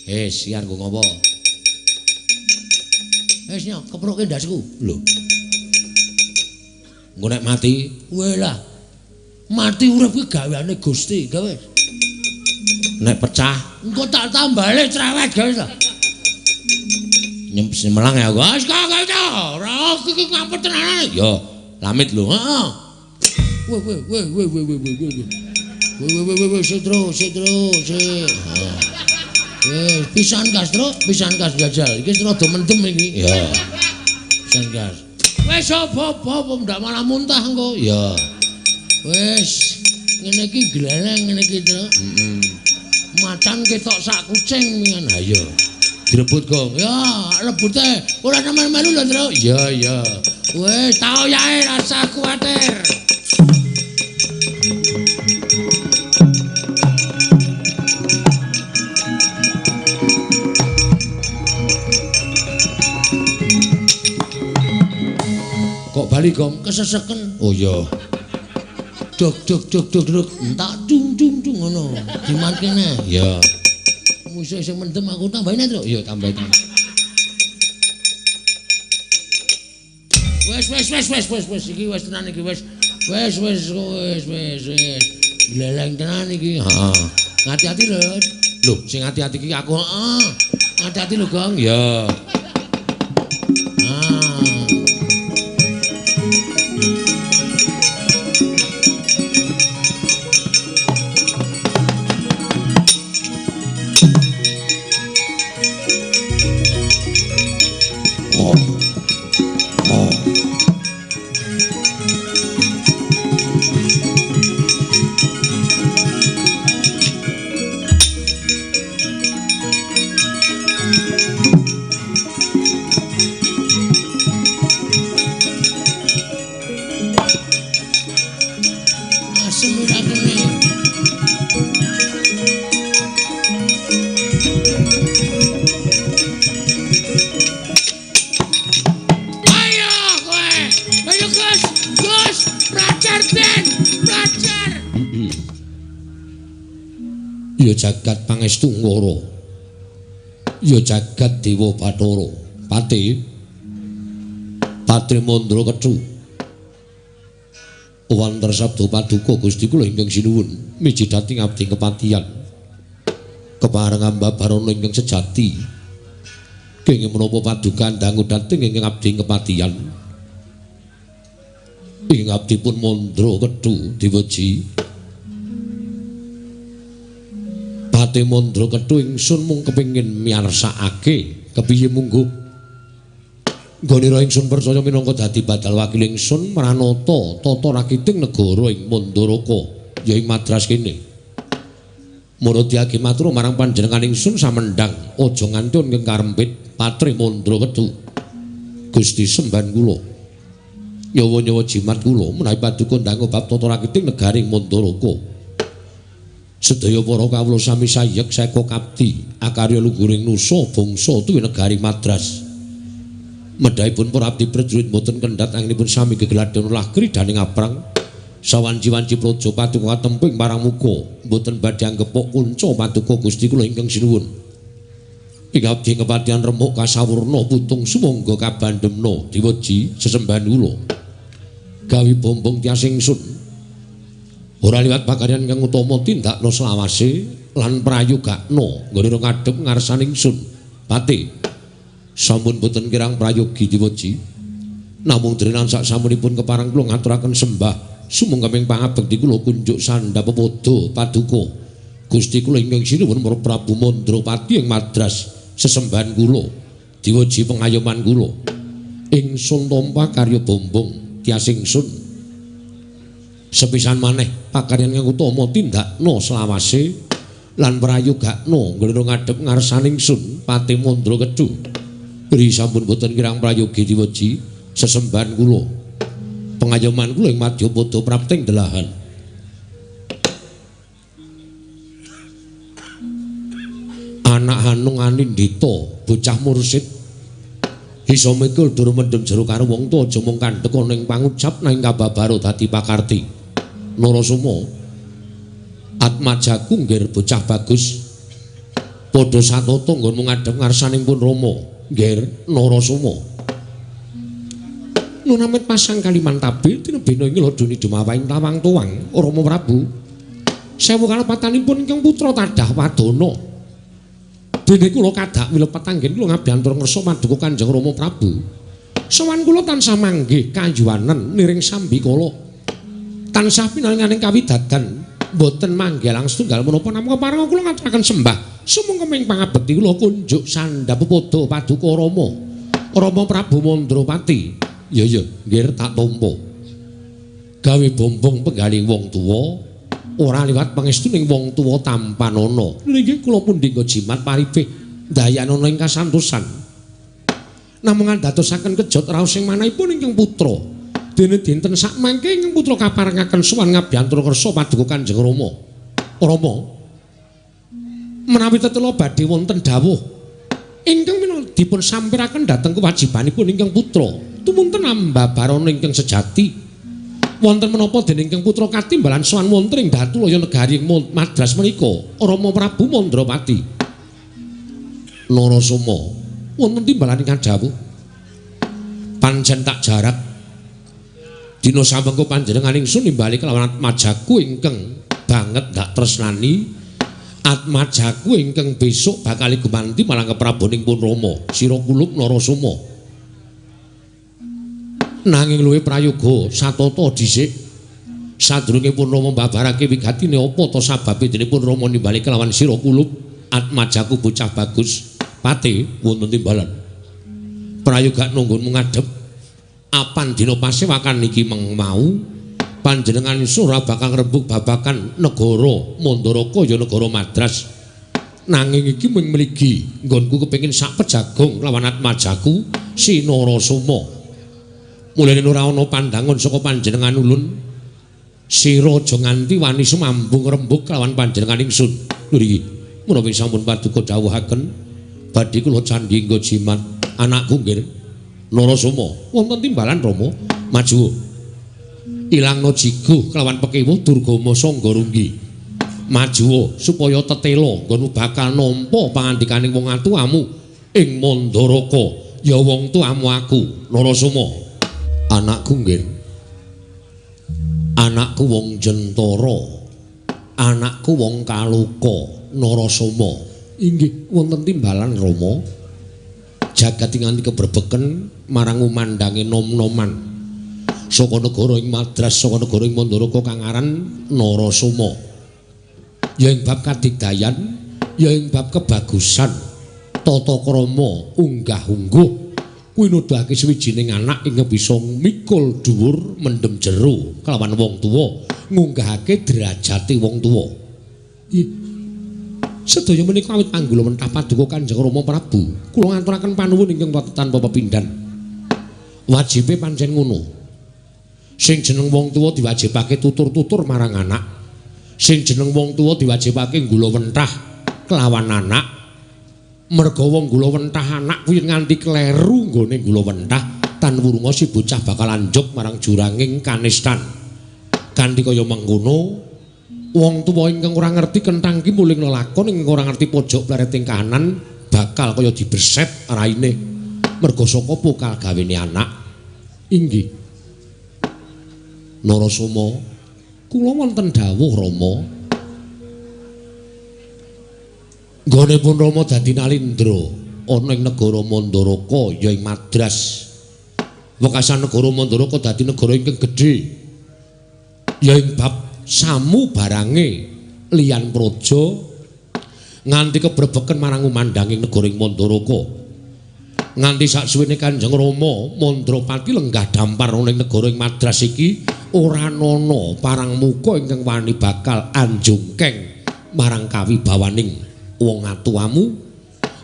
Sian nggo ngopo? Nyok, keproke ndasku. Lho. Engko nek mati, lah. Mati urip kuwi gaweane Gusti, gawe. Nek pecah, engko tak tambale cerewet gawe ta. Nyempes melang ya, guys. Kok ora iki ngampet tenan. Yo, lamit lho. Heeh. Weh, setro. Pisan gas jajal. Iki rada mendem iki. Ya. Pisan gas. Wis apa ndak malah muntah engko. Ya. Wis ngene iki gleleng ngene iki, Tru. Macan ketok sak kucing mingan. Ha iya. Direbut, Gong. Ya, rebute. Ora nemen melu lho, Tru. Iya. Wis tau yae rasa kuwatir. Kok bali, Gong? Keseseken. Oh iya. Duk. Tak dung ngono. Diman kene. Ya. Musuh sing mendem aku tambahin, Tru. Ya, tambahin. Wes iki wis tenan iki wis. Wes. Gleleng tenan iki. Heeh. Hati-hati lho. Lho, sing hati-hati iki aku, heeh. Hati-hati lho, Gong. Ya. Ya jagat pangestu ngoro. Ya jagat dewa Bathara. Pati Patri Mandra Kethu. Wonten sabda paduka Gusti kula ingkang sinuwun miji dhateng abdi kepatihan. Keparengan babarana ingkang sejati. Kenging menapa paduka dangu dhateng ingkang abdi kepatihan. Ing abdipun Mandra Kethu diweji Pati Mandra Kethu ingsun mung kepengin miyarsakake kepiye mungguh nggonira ingsun percaya minangka dadi badal wakil ingsun mranata tata rakiting negara ing Mandaraka ya ing Madras kene. Murudyake matur marang panjenengan ingsun samendang aja ngantun ing karempit Patri Mandra Kethu. Gusti semban kula nyawa-nyawa jimat kula menawi paduka ndang bab tata rakiting negari ing Mandaraka. Sedaya para kawula sami sayek seka kapti akarya luhuring nusa bangsa tuwi negari Madras. Medhaipun para abdi prajurit boten kendhat anggenipun sami gegladhen ulah kridaning aprang. Sawanci-wanci praja paduka temping marang muka boten badhe anggepok kunca paduka Gusti kula ingkang sinuwun. Ing abdi kepatihan remuk kasawurna putung sumangga kabandhemna diweji sesembahan kula. Gawi bombong tias ingsun. Ora liwat pakaryan kang utama tindakna selawase lan prayogakna nggone ngadhep ngarsaning ingsun. Pati sampun boten kirang prayogi diweji. Namung drenan sak samunipun kepareng kula ngaturaken sembah sumanggaming pangabekti kula kunjuk sandhap pepodo paduka Gusti kula ingkang sinuwun para Prabu Mandrapati ing Madras sesembahan kula diweji pengayoman kula. Ingsun tampa karya bombong tias ingsun. Sepisan maneh pakaryan kang utama tindakna selawase lan prayogakna nggone ngadhep ngarsaning ingsun Pati Mandra Kethu. Ri sampun boten kirang prayogi diweji sesembahan kula. Pengayoman kula ing Madyapada prapting delahan. Anak Hanung Anindita bocah mursid isa mikul dur mendem jero karo wong tuwa aja mung kandhek ana ing pangucap nanging kababaro dadi pakarti. Narasoma Atmajaku nggir bocah bagus Padha satata nggonmu ngadhep ngarsaning pun Rama, Nger Narasoma. Nunamit pasang kaliman tabil tinebena ing ladoni dumawahing tawang tuwang Rama Prabu. Sewu kalepatanipun ingkang putra Tadah Wadana. Dene kula kadhak wilepet anggen kula ngabiyantur ngersa paduka Kanjeng Rama Prabu. Sowan kula tansah manggih kayuwanen niring sambikala. Tansah pinaringaning kawidadan boten manggih langsung tunggal menapa namung parang kula ngaturaken sembah. Sumangga ming pangabekti kula kunjuk sandhap padha paduka Rama. Rama Prabu Mandrapati. Ya nggih tak tampa. Gawe bombong penggaling wong tuwa ora liwat pangestuning wong tuwa tampanana. Nggih kula pundhingga jimat paripih dayanana ing kasantosan. Namung dadosaken kejot raos sing manahipun ingkang putra. Dene dinten sak mangke ingkang putra kaparengaken sowan ngabiyantur kersa paduka Kanjeng Rama. Rama menawi tetela badhe wonten dawuh ingkang dipun sampiraken dhateng kewajibanipun ingkang putra tumunten ambabarana ingkang sejati. Wonten menapa dening ingkang putra katimbalan sowan wonten ing Datulaya negari ing Madras menika Rama Prabu Mandrapati. Narasoma wonten timbalan ingkang dawuh pancen tak jarak dina samengko panjenengan ingsun nimbali kelawan Atmajaku ingkang banget dak tresnani. Atmajaku ingkang besok bakal gumanti marang keprabaning pun Rama sira kulub Narasoma. Nanging luwih prayoga satata dhisik sadurunge pun Rama mbabarake wigatine apa ta sababe dene pun Rama nimbali kelawan sira kulub Atmajaku bocah bagus. Pati wonten timbalan. Prayoga nunggunmu ngadhep apan dina pasewakan niki mau panjenengan ora bakal ngrembug babakan negara Mandaraka ya negara Madras. Nanging iki mung mligi nggonku kepengin sak pejagong lawan Atmajaku Sinarasoma. Mulane ora ana pandangan saka panjenengan ulun. Sira aja nganti wani sumambung rembug lawan panjenengan ingsun. Lho iki menawi sampun paduka dawuhaken badhe kula candhingga jimat anakku nggih Narasoma wonten timbalan Rama maju ilangno jiguh kelawan pekewuh Durgama Sangga Runggi maju supaya tetela nggonmu bakal nampa pangandikaning wong atuamu ing Mandaraka ya wong tuamu aku Narasoma. Anakku nggih anakku wong Jentara anakku wong Kaloka Narasoma. Inggih wonten timbalan Rama jagat nganti kebrebeken marang umandange nom-noman saka negara ing Madras saka negara ing Mandaraka kang aran Narasoma. Ya ing bab kadigdayan ya ing bab kebagusan tata krama unggah-ungguh kuwi nuduhake sawijining anak ing bisa mikul dhuwur mendem jero kelawan wong tuwa ngunggahake derajate wong tuwa. Sedaya menika awit panggula mentah paduka Kanjeng Rama Prabu kula ngaturaken panuwun ingkang tanpa pepindhan. Wajibe pancen ngono. Sing jeneng wong tuwa diwajibake tutur-tutur marang anak. Sing jeneng wong tuwa diwajibake nggula wentah kelawan anak. Merga wong nggula wentah anak kuwi nganti kleru nggone nggula wentah tan wurunga si bocah bakal anjuk marang juranging kanistan. Kanthi kaya mengkono wong tuwa ingkang ora ngerti kenthang ki muling lelakon ingkang ora ngerti pojok plereting kahanan bakal kaya diberset raine merga saka pokal gawene anak. Inggih Narasoma kula wonten dawuh Rama nggone pun Rama dadi nalindra ana ing negara Mandaraka ya ing Madras. Wekasan negara Mandaraka dadi negara ingkang gedhe ya ing bab samu barange liyan praja nganti kebrebeken marang umandanging negara ing Mandaraka. Nganti saksuwene Kanjeng Rama Mandrapati lenggah dampar ana ing negara ing Madras iki ora ana parang muka ingkang wani bakal anjungkeng marang kawibawaning wong atuamu.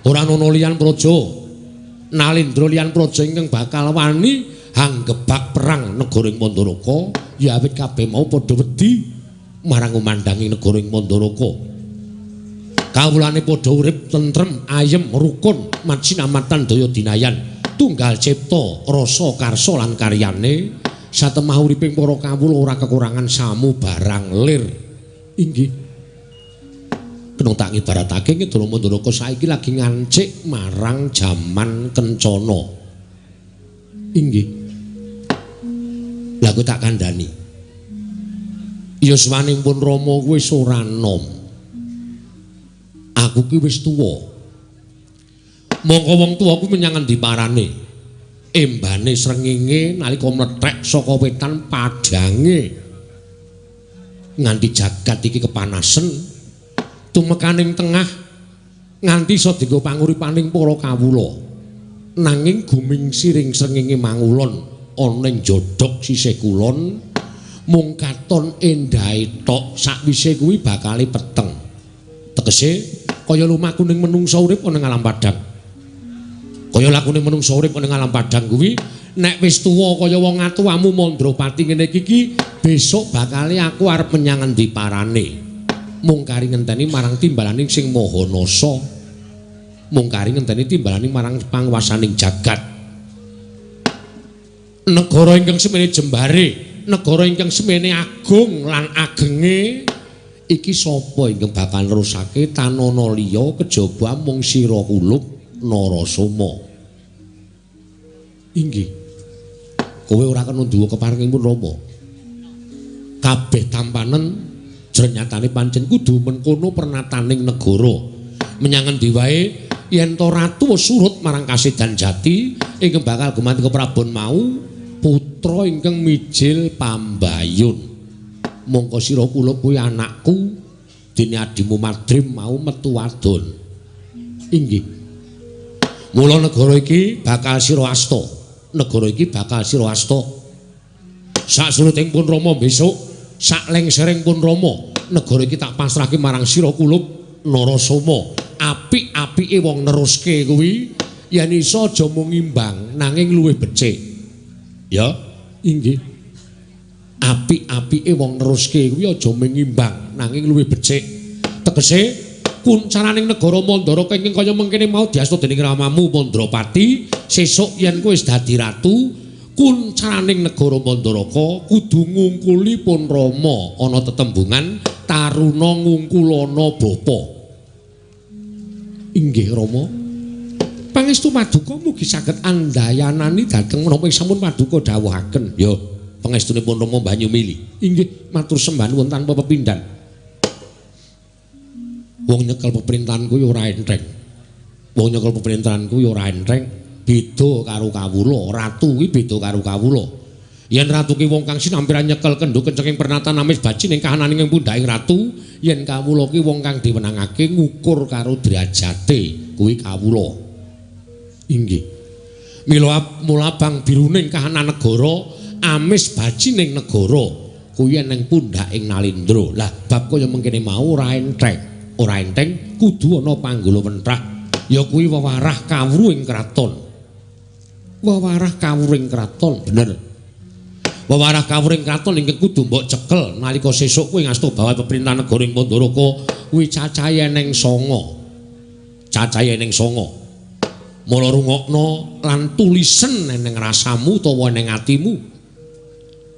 Ora ana liyan praja nalindra liyan praja ingkang bakal wani hanggebak perang negara ing Mandaraka ya awit kabeh mau padha wedi marang umandanging negara ing Mandaraka. Kawulane padha urip tentrem, ayem, rukun, matsinamatan daya dinayan, tunggal cipta, rasa karsa lan karyane satemah uriping para kawula ora kekurangan samu barang lir. Inggih. kena tak ngibaratake Ngedara Mandoraka saiki lagi ngancik marang jaman kencana. Inggih. Lah kowe tak kandhani. Yuswanipun Rama kuwi wis ora nom. Aku ki wis tuwa. Mongko wong tuwa kuwi menyang endi parane? Embane srengenge nalika mlethek saka wetan padange nganti jagat iki kepanasen tumekaning tengah nganti iso dienggo panguripaning para kawula. Nanging guming siring srengenge mangulon ana ing jodhok sisih kulon mung katon endahe tok sakwise kuwi bakale peteng. Tegese kaya lumaku ning menungsa urip ana ing alam padang. Kaya lakune menungsa urip ana ing alam padang kuwi nek wis tuwa kaya wong atuwamu Mandropati ngene iki besok bakale aku arep menyang endi parane. Mung kari ngenteni marang timbalaning sing maha nasa. Mung kari ngenteni timbalaning marang panguwasaning jagat. Negara ingkang semene jembare, negara ingkang semene agung lan agenge iki sapa ingkang bakal nerusake tanana liya kejaba mung sira kulub Narasoma. Inggih. Kowe ora kena nduwa keparingipun Rama. Kabeh tampanen jrenyatane pancen kudu mengkono pernataning negara. Menyang endi wae yen to ratu surut marang kasedan jati ingkang bakal gumanti keprabon mau putra ingkang mijil pambayun. Mongko sira kula kuwi anakku dene adimu Madrim mau metu wadon. Inggih. Mula negara iki bakal sira asta. Negara iki bakal sira asta. Sak suruting pun Rama besok, sak lengsering pun Rama, negara iki tak pasrahke marang sira kulub Narasoma. Apik-apike wong neruske kuwi yen iso aja mung imbang nanging luwih becik. Ya, inggih. Apik-apike wong neruske kuwi aja mung imbang nanging luwih becik. Tegese kuncaraning negara Mandoraka ingkang kaya mengkene mau diasta dening ramamu Mandropati, sesuk yen kowe wis dadi ratu, kuncaraning negara Mandoraka kudu ngungkuli pun Rama ana tetembungan taruna ngungkulana bapa. Inggih Rama. Pangestu Paduka mugi saged andayanani dhateng menapa sampun Paduka dawuhaken. Ya, pangestunipun Rama Banyumili. Inggih, matur sembah nuwun tanpa pepindhan. Wong nyekel peperintahanku ya ora entheng. Wong nyekel peperintahanku ya ora entheng. Beda karo kawula, ratu kuwi beda karo kawula. Yen ratu ki wong kang sinampiran nyekel kendho kencenging pernatan amis baji ning kahananing pundhaking ratu, yen kawula ki wong kang diwenangake ngukur karo derajate kuwi kawula. Inggih. Mula bang biruning kahanan negara, amis baji ning negara, kuwi ning pundhaking Nalindra. Lah bab kaya mengkene mau ora entheng. Ora enteng kudu ana panggala wentrah ya kuwi wewarah kawruhing kraton. Wewarah kawruhing kraton bener. Wewarah kawruhing kraton ingkang kudu mbok cekel nalika sesuk kowe ngasto bawah pemerintahan negara ing Mandoraka kuwi cacahe eneng 9. Cacahe eneng 9. Mula rungokno lan tulisen eneng rasamu utawa eneng atimu.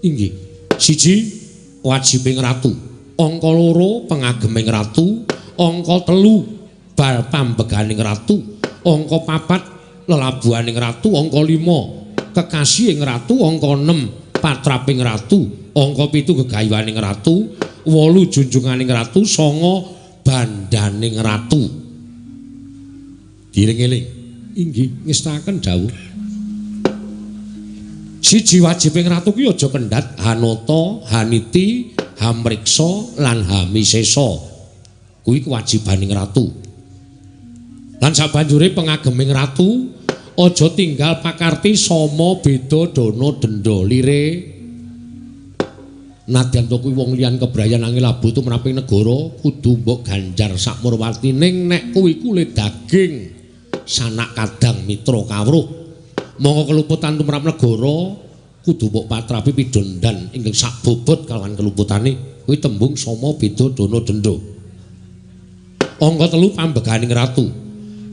Inggih. 1 wajibing ratu. Angka 2 pengageming ratu. Angka 3 bal pambeganing ratu, angka 4 lelabuhaning ratu, angka 5 kekasihing ratu, angka 6 patraping ratu, angka 7 gegayuhaning ratu, 8 junjunganing ratu, 9 bandaning ratu. Diring-eling. Inggih ngestaken dawuh. 1 wajibing ratu ki aja kendhat Hanata, Haniti, Hamriksa lan Hamisesa. Kuwi kewajibaning ratu. Lan sabanjure pengageming ratu aja tinggal pakarti sama beda dana denda lire. Nadyan to kuwi wong liyan kebrayan angel labuh tumraping negara kudu mbok ganjar sakmurwati ning nek kuwi kulit daging sanak kadang mitra kawruh. Monggo keluputan tumrap negara kudu mbok patrapi pidondan ingkang sak bobot kalawan keluputane kuwi tembung sama beda dana denda. Angka 3 pambeganing ratu.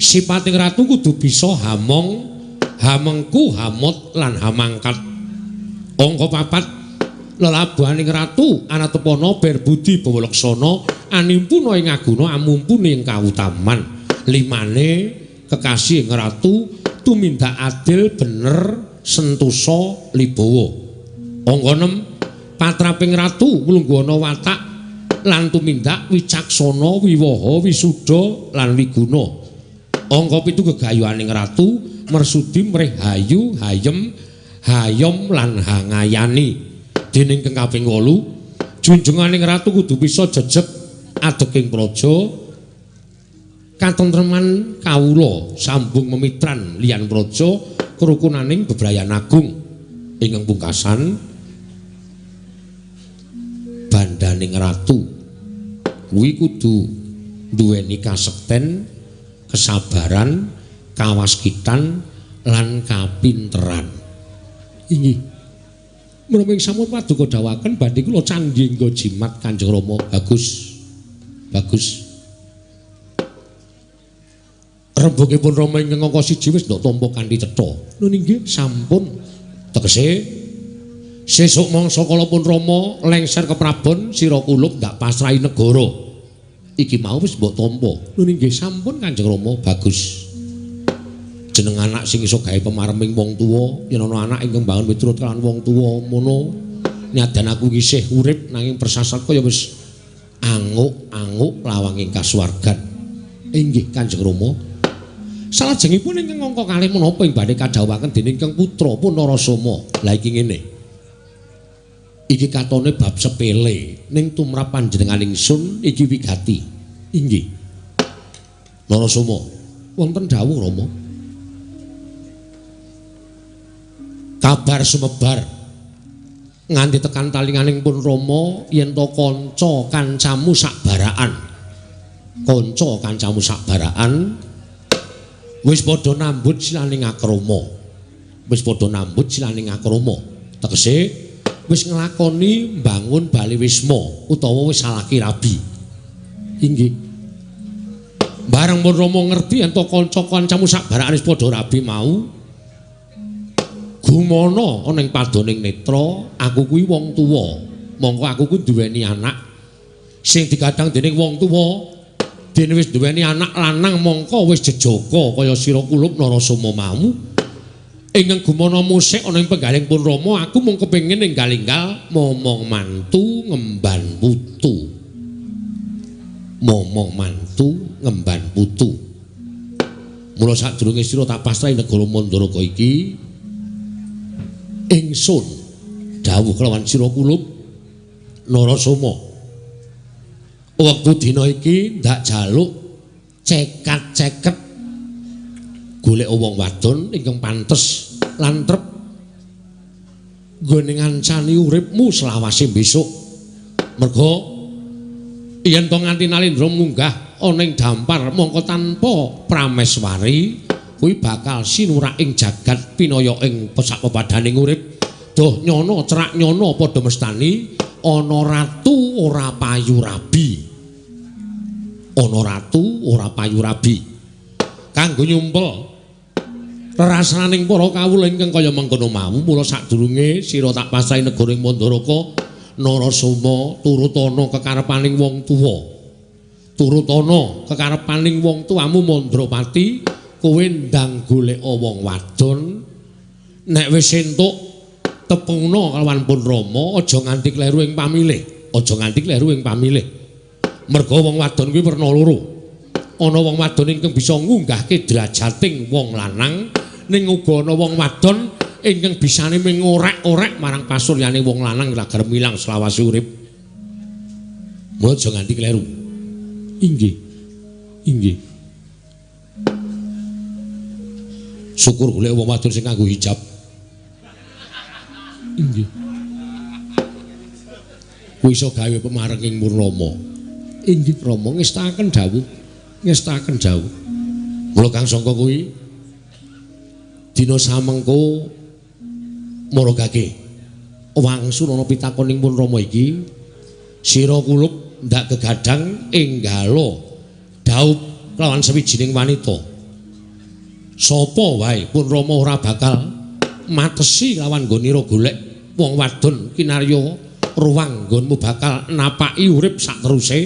Sipating ratu kudu bisa hamong, hamengku, hamot lan hamangkat. Angka 4 lelabuhaning ratu anatepana berbudi bawalaksana animpuna ing aguna amumpune ing kautaman limane kekasih ing ratu tumindak adil bener sentosa libawa angka 6 patraping ratu mlungguh ana watak lan tumindak wicaksana wiwaha wisuda lan wiguna angka 7 gegayuhaning ratu mersudi mrih hayu hayem hayom lan hangayani dening kang kaping 8 junjunganing ratu kudu bisa jejeg adeking praja katentreman kawula sambung memitran liyan praja kerukunaning bebrayan agung ingkang pungkasan bandaning ratu kuwi kudu duweni kasekten kesabaran kawaskitan lan kapinteran inggih menawi sampun paduka dawaken badhe kula candhi nggo jimat Kanjeng Rama bagus rembugipun Rama ingkang angka 1 wis ndok tampa kanthi cetha lho nggih sampun tegese sesuk mangsa kala pun Rama lengser ke Prabon sira kulub ndak pasrahi negara iki mau wis mbok tampa lho nggih sampun Kanjeng Rama bagus jeneng anak sing iso gawe pemarming wong tuwa yen ana anak ingkang bangun miturut kalian wong tuwa mono nyadan aku isih urip nanging persasatku ya wis anguk-anguk lawanging kasuwargan inggih Kanjeng Rama salajengipun ingkang angka kalih menapa ing badhe kadhawuhaken dening Kang putra pun Narasoma la iki ngene iki katone bab sepele ning tumrap panjenengan ingsun iki wigati inggih Narasoma wonten dawuh Rama kabar sumebar nganti tekan talinganing pun Rama yen to kanca kancamu sakbaraan wis padha nambut silaning akrama tegese wis nglakoni mbangun Bali Wisma utawa wis salaki rabi inggih bareng pun Rama ngerti yen to kanca-kancamu sakbaraan wis padha rabi mau gumana ana ing padoning netra aku kuwi wong tuwa mongko aku kuwi duweni anak sing digadhang dening wong tuwa dene wis duweni anak lanang mongko wis jejaka kaya sira kulub Narasoma mau ingkang gumana musik ana ing penggaling pun Rama aku mung kepengin enggal-enggal momong mantu ngemban putu mula sadurunge sira tak pasrahi negara Mandaraka iki ingsun dawuh kelawan sira kulub Narasoma wektu dina iki ndak jaluk cekat-ceket golek wong wadon ingkang pantes lan trep nggone ngancani uripmu selawase besok merga yen to nganti Nalendra munggah ana ing dampar mongko tanpa prameswari kuwi bakal sinurak ing jagat pinaya ing pesak pepadaning urip doh nyono cerak nyono padha mestani ana ratu ora payu rabi kanggo nyumpel rerasaning para kawula ingkang kaya mengkono mau mula sadurunge sira tak pasrahi negara ing Mandaraka Narasoma turut ana kekarepaning wong tuamu Mandrapati kowe ndang golek wong wadon nek wis entuk tepungna kelawan pun Rama aja nganti kleru ing pamilih merga wong wadon kuwi werna loro ana wong wadon ingkang bisa ngunggahke derajating wong lanang ning uga ana wong wadon ingkang bisane mengorek-orek marang pasuryane wong lanang ora gelem ilang selawase urip aja nganti kleru inggih syukur golek wong wadon sing nganggo hijab inggih kuwi iso gawe pemarenging Rama inggih Rama ngestakaken dawuh mula Kang Sangka kuwi dina samengko maragake wangsul ana pitakoning pun Rama iki sira kulub ndak kegadang enggalo daup lawan sawijining wanita sapa wae pun Rama ora bakal matesi lawan nggonira golek wong wadon kinarya ruwang nggonmu bakal napaki urip sak teruse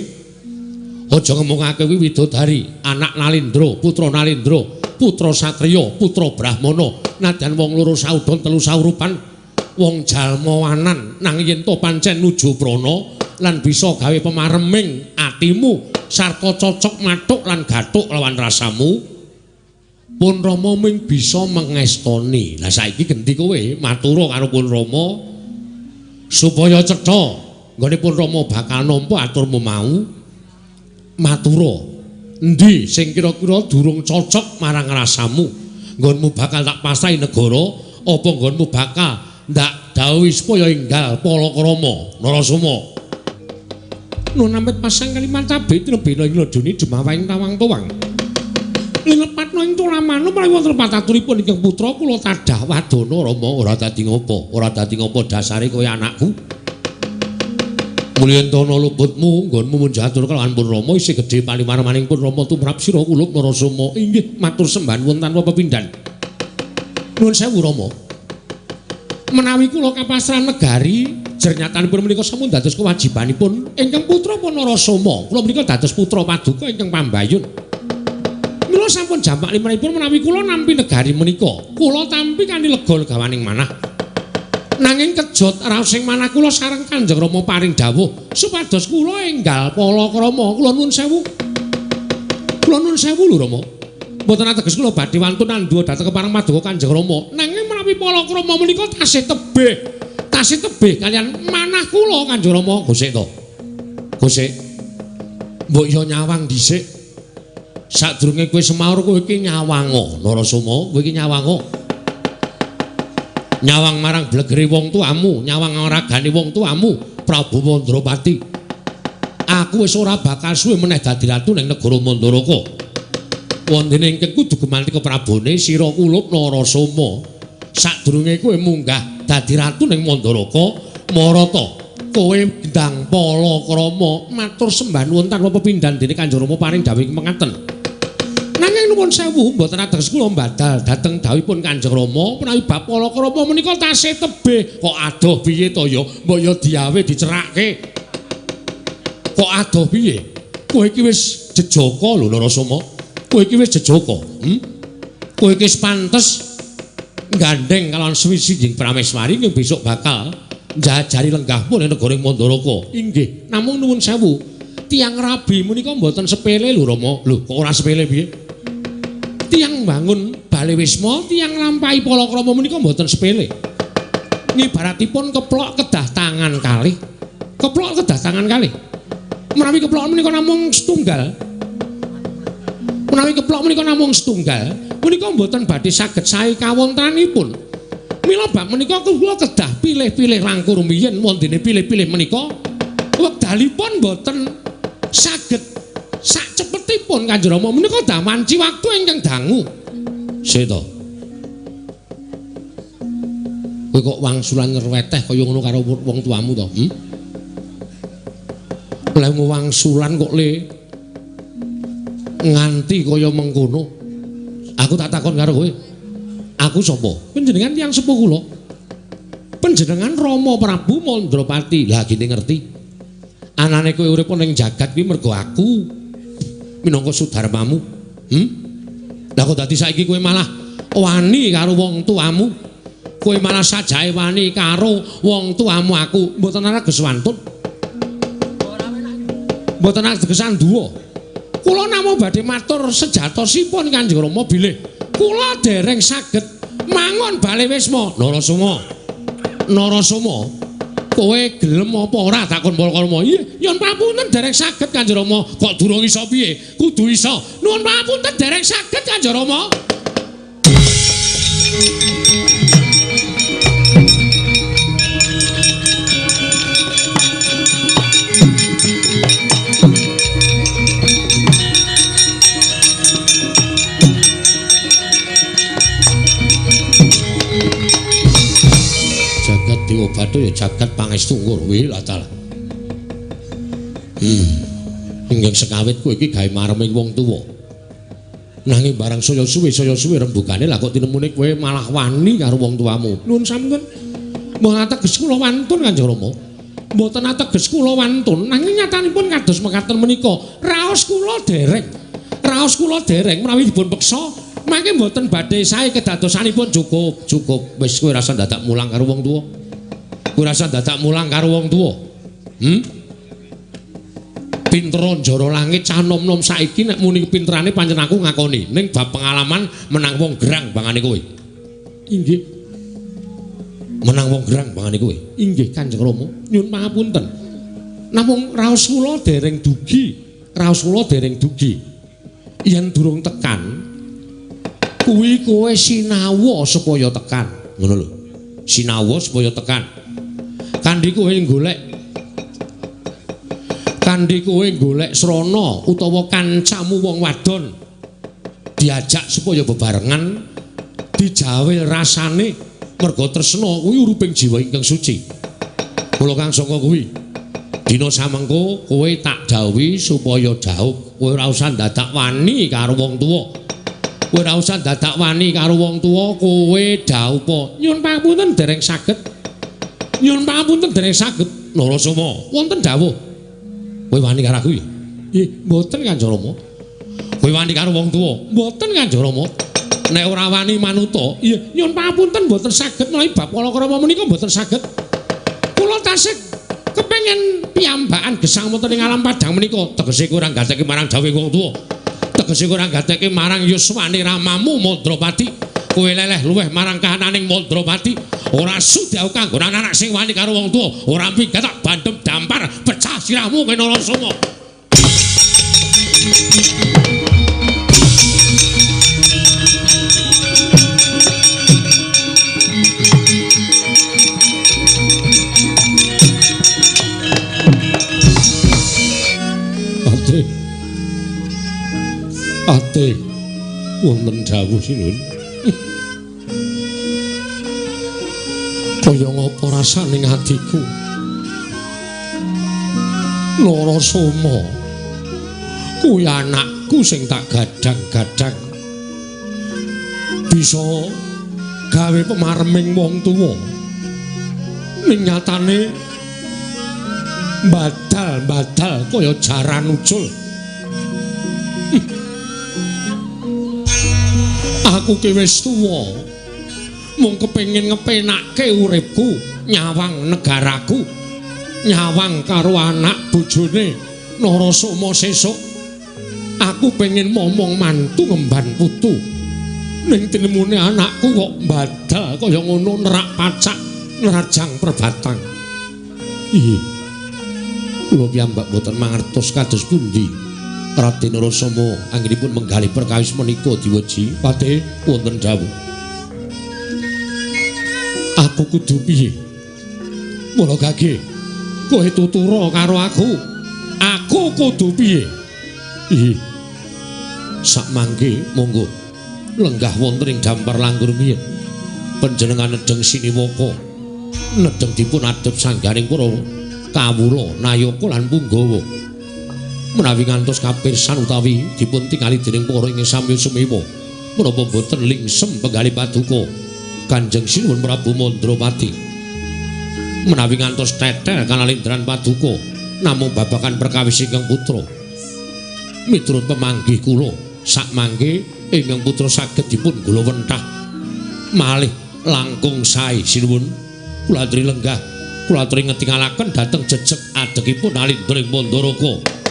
Aja ngomongake kuwi widodari, anak Nalindra, putra Nalindra, putra satriya, putra brahmana, nadyan wong loro saudon telu saurupan, wong jalma wanan, nang yen to pancen nuju prana lan bisa gawe pemareming atimu sarta cocok mathuk lan gathuk lawan rasamu, Pun Rama ming bisa mengestoni. Lah saiki gendi kowe matura karo Pun Rama supaya cetha nggone Pun Rama bakal nampa aturmu mau. Matura, endi sing kira-kira durung cocok marang rasamu? Nggonmu bakal tak pasahi negara apa nggonmu bakal ndak dawuhi supaya enggal Palakrama Narasoma? Nun amit pasang kalimat tabe tinebena ing ladone Jemawaing tawang-tawang. Linepatno ing tulamano menawi wonten pataturipun ingkang putra kula tadah wadana Rama ora dadi ngopo? Ora dadi ngopo dasare kaya anakku? Mulyantana luputmu nggonmu munjatur kelawan Pun Rama isih gedhe palimarmaning Pun Rama tumrap sira kulup Narasoma. Inggih matur sembah nuwun tanpa pepindhan. Nuwun sewu Rama. Menawi kula kapasrahan negari jernyatanipun menika sampun dados kewajibanipun ingkang putra pun Narasoma. Kula menika dados putra paduka ingkang pambayun. Mila sampun jamak limanipun menawi kula nampi negari menika, kula tampi kanthi lega gawaning manah. Nanging kejot raosing manah kula sareng Kanjeng Rama paring dawuh supados kula enggal Palakrama. Kula nuwun sewu. Kula nuwun sewu lho Rama. Mboten ateges kula badhe wantun andhuwa dhateng kepareng paduka Kanjeng Rama. Nanging menawi Palakrama menika tasih tebih kaliyan manah kula Kanjeng Rama. Gosik to. Gosik. Mbok yo nyawang dhisik. Sadurunge kowe semaur kowe iki nyawanga Narasoma, kowe iki nyawanga. Nyawang marang blegere wong tuamu, nyawang ragane wong tuamu, Prabu Mandrapati. Aku wis ora bakal suwe meneh dadi ratu ning negara Mandaraka. Wondene ingkang kudu gumanti ke Prabone sira kulup Narasoma. Sadurunge kowe munggah dadi ratu ning Mandaraka, marata kowe ndang Palakrama matur sembah nuwun tanpa pepindhan dene Kanjeng Rama paring dawuh mekaten. Nanging nuwun sewu mboten ateges kula mbadal dhateng dawuhipun Kanjeng Rama menawi bab Palakrama menika tasih tebih. Kok adoh piye to ya? Mbok ya diawe dicerakke. Kok adoh piye? Kowe iki wis jejaka lho Narasoma. Kowe iki wis jejaka. Kowe iki wis pantes gandeng kalawan swiwijing prameswari ing besok bakal njajari lenggahmu ning negara Mandaraka. Inggih, namung nuwun sewu. Tiang rabi menika mboten sepele lho Rama. Lho, kok ora sepele piye? Tiang bangun Bale Wisma, tiang lampahi Palakrama menika mboten sepele. Nibaratipun keplok kedah tangan kalih. Keplok kedah tangan kalih. Menawi keplok menika namung setunggal. Menawi keplok menika namung setunggal, menika mboten badhe saged sae kawontranipun. Mila bab menika kula kedah pilih-pilih langkung rumiyin wondene pilih-pilih menika wekdalipun mboten saged sak cepetipun Kanjeng Rama menika dah wanci waktu ingkang dangu. Sik to. Kowe kok wangsulan ngerweteh kaya ngono karo wong tuamu to? Lah wangsulan kok le nganti kaya mengkono. Aku tak takon karo kowe. Aku sapa? Panjenengan tiyang sepuh kula. Panjenengan Rama Prabu Mandrapati. Lah gini ngerti. Anane kowe urip ning jagat kuwi mergo aku minangka sudarmamu. Lah kok dadi saiki kowe malah wani karo wong tuamu. Kowe malah sajae wani karo wong tuamu aku. Mboten ana geswantun. Mboten ana gesanduwa. Kula namung badhe matur sejatosipun Kanjeng Rama bilih kula dereng saged mangon Bale Wisma. Narasoma, kowe gelem apa ora takon Palakrama? Iya, yen papunten dereng saged Kanjeng Rama. Kok durung iso piye? Kudu iso. Nuwun papunten dereng saged Kanjeng Rama. Diobatu ya jagat pangestu ngono kuwi lha ta. Ingkang sekawit kowe iki gawe mareming wong tuwa. Nanging barang saya suwe rembugane lah kok tinemune kowe malah wani karo wong tuamu. Nuwun sampun. Mbok ateges kula wantun Kanjeng Rama. Mboten ateges kula wantun nanging nyatanipun kados mekaten menika. Raos kula dereng menawi dipun peksa mangke mboten badhe sae kedadosanipun cukup wis kowe rasa dadak mulang karo wong tuwa. Kowe rasa dadak mulang karo wong tuwa. Pinter njara langit cah nom-nom saiki nek muni pinterane pancen aku ngakoni ning bab pengalaman menang wong gerang bangane kowe. Inggih. Menang wong gerang bangane kowe. Inggih Kanjeng Rama, nyuwun pangapunten. Namung raos kula dereng dugi. Yen durung tekan kuwi kowe sinawa supaya tekan, ngono lho. Sinawa supaya tekan. Kandhi kowe golek srana utawa kancamu wong wadon diajak supaya bebarengan dijawil rasane merga tresna kuwi uruping jiwa ingkang suci. Mula kang saka kuwi dina samengko kowe tak dawuhi supaya jauh kowe ora usah dadak wani karo wong tuwa. Kowe ora usah dadak wani karo wong tuwa, kowe dawuh apa? Nyuwun pangapunten dereng saged. Narasoma, wonten dawuh. Kowe wani karo aku ya? Nggih, mboten Kanjeng Rama. Kowe wani karo wong tuwa? Mboten Kanjeng Rama. Nek ora wani manuta, iya nyuwun pangapunten mboten saged menawi bab kala-kala menika mboten saged. Kula tasih kepengin piyambakan gesang wonten ing alam padang menika, tegese kowe ora gatekake marang dawuhe wong tuwa. Tegese kowe ora gatekake marang yuswane ramamu Mandrapati. Kowe leleh luweh marang kahananing Mandrapati. Ora sudau kanggo anak sing wani karo wong tuwa, ora minggat tak bandem dampar pecah sirahmu kowe Narasoma. Ate wonten dawuh sinun. Kaya ngapa rasaning atiku? Narasoma. Kuwi anakku sing tak gadang-gadang. Bisa gawe pemarming wong tuwa. Ning nyatane badal-badal kaya jaran ucul. Aku ki wis tuwa. Mung kepengin ngepenakke uripku, nyawang negaraku, nyawang karo anak bojone Narasoma sesuk. Aku pengen momong mantu ngemban putu. Ning tinemune anakku kok badal kaya ngono nerak pacak nerajang perbatang. Iya. Kula piyambak boten mangertos kados pundi. Raden Narasoma anggenipun menggali perkawis menika diweji Pate wonten dawuh. Aku kudu piye? Mula gage kowe tutura karo aku. Aku kudu piye? Ih. Sak mangke monggo lenggah wonten ing dampar langgur miyen. Panjenengan nedeng Siniwaka. Nedeng dipun adhep sanggaring para kawula Nayaka lan Punggawa. Menawi ngantos kapirsan utawi dipun tingali dening para ing samya sumewa menapa boten lingsem penggali paduka Kanjeng Sinuwun Prabu Mandrapati. Menawi ngantos tetel kanalindran paduka namung babakan perkawis ingkang putra miturut pemanggih kula sak mangke ingkang putra saged dipun gula wentah malih langkung sae Sinuwun kula aturi lenggah kula aturi ngetingalaken dhateng jejeg adegipun alindring Mandaraka.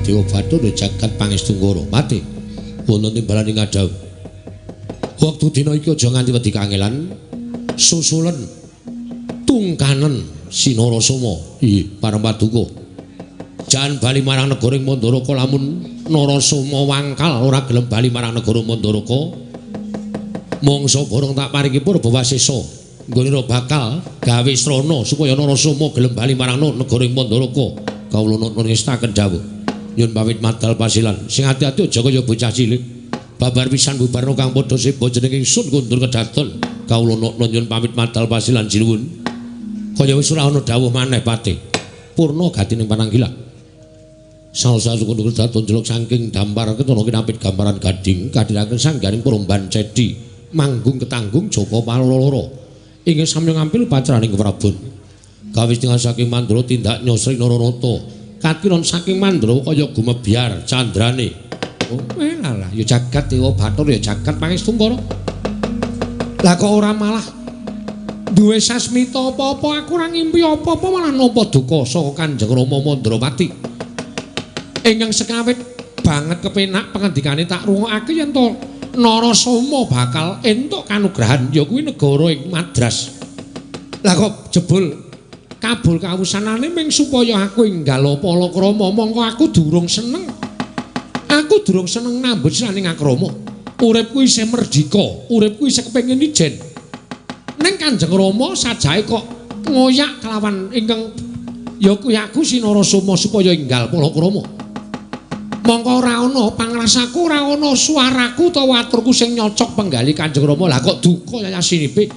Dewa Bathara jagat pangestu ngoro mati wonten timbalan ing adhaw. Wektu dina iki aja nganti wedi kangelan susulen tungkanen si Narasoma. Ih, para paduka. Jan bali marang negara ing Mandaraka lamun Narasoma wangkal ora gelem bali marang negara Mandaraka. Mangsa bareng tak paringi Purbawasesa. Nggone bakal gawe srana supaya Narasoma gelem bali marang negara ing Mandaraka. kawula nuwun ngestaken dawuh. Nyun pamit madal pasilan. Sing ati-ati aja kaya bocah cilik. Babar pisan bubarno kang padha seba jeneng ingsun kundur kedaton. Kawula nuwun nyun pamit madal pasilan jinuwun. Kaya wis ora ana dawuh maneh Patih. Purna gatining pananggilan. Salsa kundur kedaton jeluk saking dampar ketana kinapit gambaran gading kadhiraken sanggaring Promban Cedi manggung ketanggung Joko Paloloro. Inggih samya ngampil pacaraning keprabon. Kawis tinggal saking Mandra tindak nyosri Nararata. Katiron saking Mandra kaya gumebyar candrane. Oh, lalah ya jagat dewa bathara ya jagat pangestu para. Lah kok ora malah duwe sasmita apa-apa aku ora ngimpi apa-apa malah nampa duka saka Kanjeng Rama Mandrapati. Ingkang sekawit banget kepenak pangandikane tak rungokake yen to Narasoma bakal entuk kanugrahan ya kuwi negara ing Madras. Lah kok jebul kabul kawusanane ming supaya aku enggal palakrama mongko aku durung seneng. Aku durung seneng nambut siraning akrama. Uripku isih merdika, uripku isih kepengin ijen. Ning Kanjeng Rama sajae kok ngoyak kelawan ingkang ya kuwi aku Sinarasoma supaya enggal palakrama. Mongko ora ana pangrasaku, ora ana suaraku utawa aturku sing nyocok penggali Kanjeng Rama. Lah kok duka yayasinipe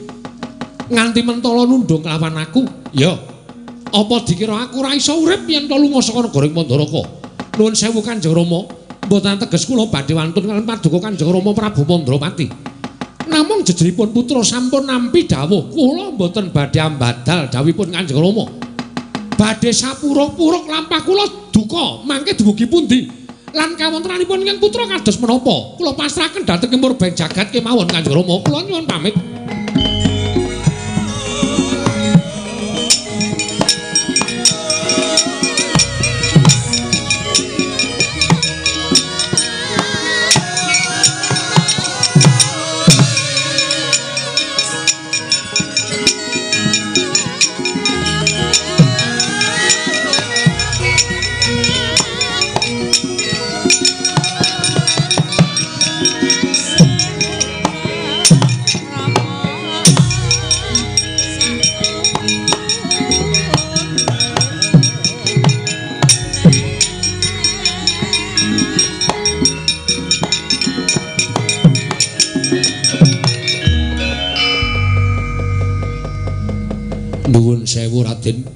nganti mentala nundung kelawan aku. Ya apa dikira aku ora iso urip yen to lunga saka negara Mandaraka? Nuwun sewu Kanjeng Rama, mboten teges kula badhe wantun kaliyan paduka Kanjeng Rama Prabu Mandrapati. Namung jejeripun putra sampun nampi dawuh, kula mboten badhe ambadal dawuhipun Kanjeng Rama. Badhe sapuruk-puruk lampah kula duka, mangke dumugi pundi? Lan kawontenanipun ingkang putra kados menapa? Kula pasrahaken dhateng Murbeng jagat kemawon Kanjeng Rama. Kula nyuwun pamit. Nuwun sewu Raden.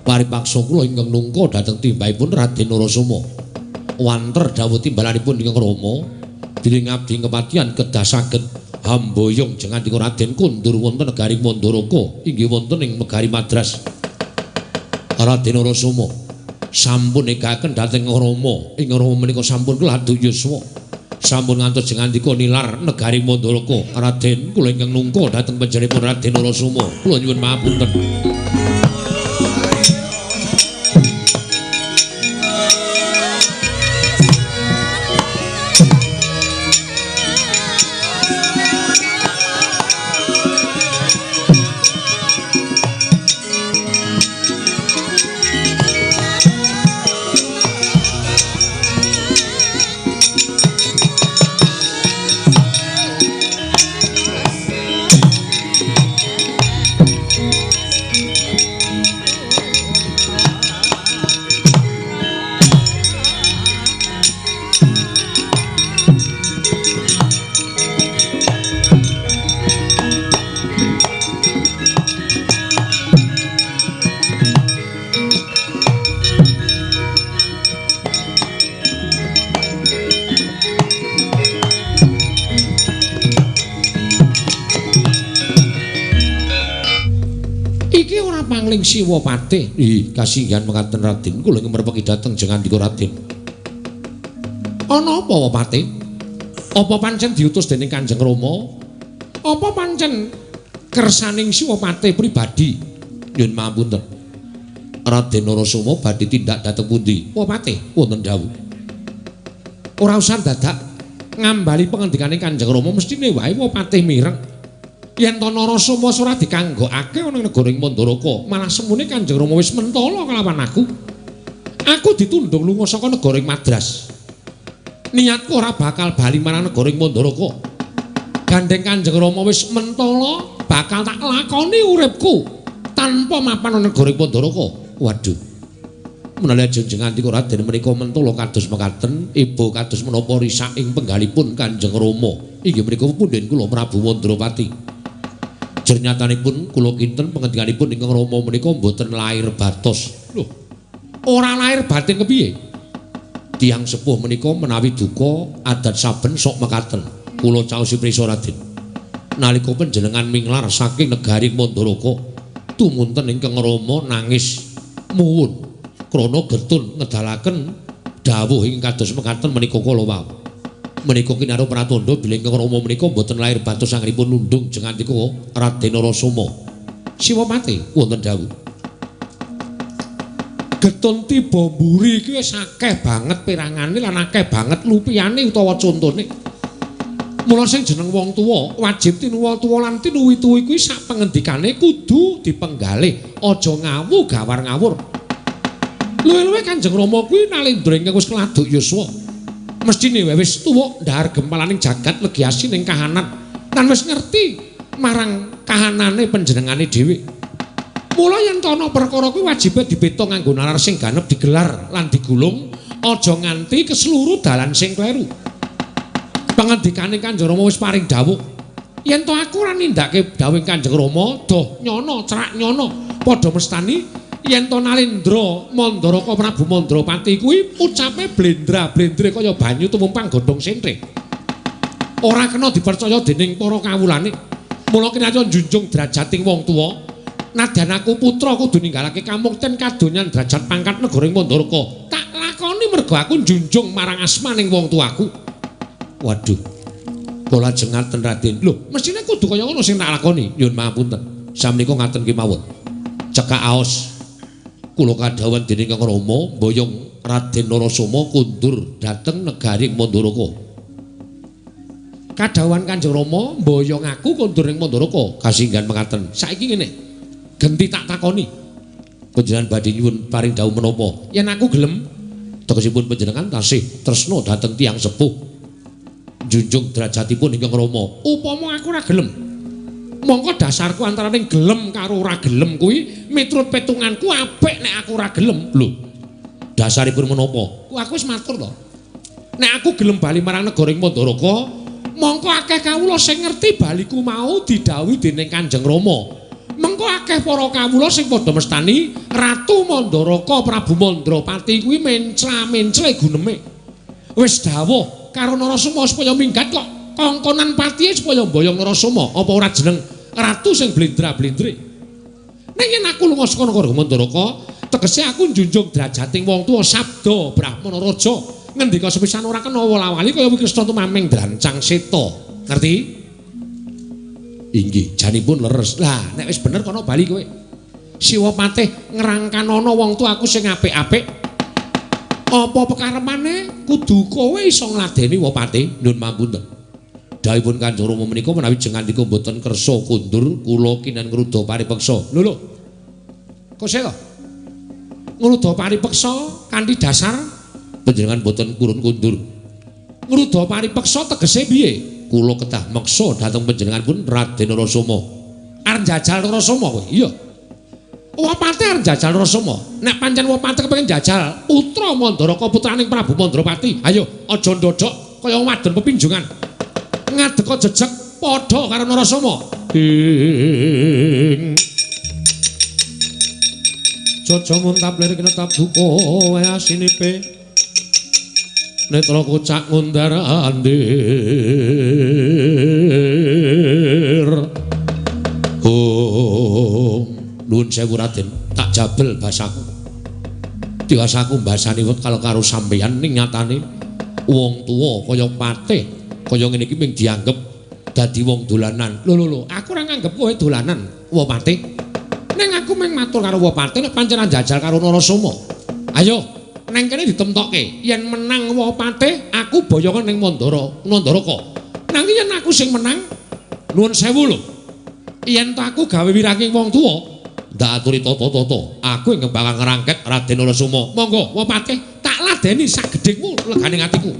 Paripaksa kula ingkang nungka dhateng timbahipun Raden Narasoma. Wanter dawuh timbalanipun ingkang Rama, dening abdi kepatihan kedasaken hamboyong jengandika Raden kundur wonten negari Mandaraka inggih wonten ing negari Madras. Raden Narasoma sampun nekaken dhateng Rama, ing Rama menika sampun keladu yuswa. Sampun ngantos jengandika nilar negari Mandaraka. Raden kula ingkang nungka dhateng panjenenganipun Raden Narasoma. Kula nyuwun mahapunten. Pangling Siwa Patih. Kasinggihan mekaten Raden, kula ngemrepeki dhateng jengandika Raden. Ana apa Patih? Apa pancen diutus dening Kanjeng Rama? Apa pancen kersaning Siwa Patih pribadi? Nyuwun mahapunten. Raden Narasoma badhe tindak dhateng pundi? Wa Patih wonten dawuh. Ora usah dadak ngambali pangendikane Kanjeng Rama mestine wae Wa Patih mireng. Yen to Narasoma ora dikanggokake ana negara ing Mandaraka, malah semune Kanjeng Rama wis mentala kelawan aku. Aku ditundung lunga saka negara ing Madras. Niatku ora bakal bali marang negara ing Mandaraka. Gandeng Kanjeng Rama wis mentala, bakal tak lakoni uripku tanpa mapan ana negara ing Mandaraka. Waduh. menawi jenjeng antika Raden menika mentala kados mekaten, ibu kados menapa risak ing penggalipun Kanjeng Rama. Inggih menika pundhen kula Prabu Mandrapati. Jernyatanipun kula kinten pengendikanipun ingkang Rama menika mboten lair batos. Lho, ora lair batin kepiye? Tiyang sepuh menika menawi duka adat saben sok mekaten. Kula caosi prisa Raden. Nalika panjenengan minglar saking negari Mandaraka, tumunten ingkang Rama nangis muwun krana getun ngedalaken dawuh ing kados mekaten menika kala wau. Menika kinaru pratandha bilih ingkang Rama menika boten lair batos anggenipun nundung jengantika Raden Narasoma. Siwapati wonten dawuh. Getun tiba mburi iki wis akeh banget pirangane lan akeh banget lupiyane utawa contone. Mula sing jeneng wong tuwa wajib tinuwa tuwa lan tinuwi-tuwi kuwi sak pengendikane kudu dipenggalih, aja ngawu gawar ngawur. Luwe-luwe Kanjeng Rama kuwi nalendra ingkang wis keladuk yuswa. Mestine wis tuwa ndahar gempalaning jagat legiasi ning kahanan lan wis ngerti marang kahanane panjenengane dhewe. Mula yen ana perkara kuwi wajibe dibeta nganggo nalar sing ganep digelar lan digulung, aja nganti keseluruh dalan sing kleru. Pangandikane Kanjeng Rama wis paring dawuh. Yen to aku ora nindakake dawuh Kanjeng Rama, doh nyono cerak nyono, padha mestani yen to Nalendra Mandaraka Prabu Mandrapati kuwi ucape blendra-blendre kaya banyu tumumpang godhong senthik. Ora kena dipercaya dening para kawulane. Mula kinayon njunjung derajating wong tuwa. Nadyan aku putra kudu ninggalake kamukten kadonyan derajat pangkat negara ing Mandaraka. Tak lakoni mergo aku njunjung marang asmaning wong tuaku. Waduh. Kula lajeng ngaten Raden. Lho, mestine kudu kaya ngono sing tak lakoni. Nyuwun pangapunten. Samenika ngaten kemawon. Cekak aos. Kula kadhawuhan dening Kang Rama mboyong Raden Narasoma kundur dhateng negari Mandaraka. Kadhawuhan Kanjeng Rama mboyong aku kundur ing Mandaraka. Kasinggan mekaten. Saiki ngene. Genti tak takoni. Panjenengan badhe nyuwun paring dawuh menapa? Yen aku gelem, tegesipun panjenengan tasih tresna dhateng tiyang sepuh. Junjung derajatipun ingkang Rama. Upama aku ora gelem, mongko dasarku antaraning gelem karo ora gelem kuwi miturut petunganku apik nek aku ora gelem. Lho. Dasaripun menapa? Aku wis matur to. Nek aku gelem bali marang negara ing Mandaraka, mongko akeh kawula sing ngerti baliku mau didhawuhi dening Kanjeng Rama. Mengko akeh para kawula sing padha mestani Ratu Mandaraka Prabu Mandrapati kuwi mencla-mencle guneme. Wis dawuh karo Narasoma supaya minggat kok kongkonan patihe supaya mboyong Narasoma. Apa ora jeneng ratu sing blendra-blendre? Ning yen aku lunga saka negara Mandaraka, tegese aku njunjung derajating wong tuwa sabda Brahmana Raja. Ngendika sepisan ora kena wala-wali kaya Krisna tumaming drancang seta. Ngerti? Inggih, janipun leres. Lah, nek wis bener kono bali kowe. Siwapatih ngrangkanana wong tuaku sing apik-apik. Apa pekarepane kudu kowe iso ngladeni Wapati. Nuwun pamunten. Dawuhipun Kanjeng Rama menika menawi jengandika mboten kersa kundur, kula kinan ngruda paripeksa. Lho. Kose to? Ngruda paripeksa kanthi dasar panjenengan mboten kurun kundur. Ngruda paripeksa tegese piye? Kula kedah meksa dhateng panjenenganipun Raden Narasoma. Arep njajal Narasoma kowe? Iya. Wapati arep njajal Narasoma. Nek pancen Wapati kepengin njajal putra Mandaraka putraning Prabu Mandrapati, ayo aja ndodok kaya wadon pepinjungan. Ngadeka jejeg padha karo Narasoma. Jaja muntap lir kinetap duka wae asinipe. Netra kocak ngundar andir. Nuwun sewu Raden, tak jabel basaku. Diwasaku mbasani wekal karo sampeyan ning nyatane wong tuwa kaya patih kaya ngene iki mung dianggep dadi wong dolanan. Lho, aku ora nganggep kowe dolanan, Wapati. Ning aku mung matur karo Wapati nek pancen njajal karo Narasoma. Ayo, neng kene ditemtokke. Yen menang Wapati, aku boyongan ning Mandaraka. Nanging yen aku sing menang, nuwun sewu lho. Yen to aku gawe wiranging wong tuwa, ndak aturi tata-tata. Aku ing bakal ngrangket Raden Narasoma. Monggo, Wapati, tak ladeni sak gedhengmu leganing atiku.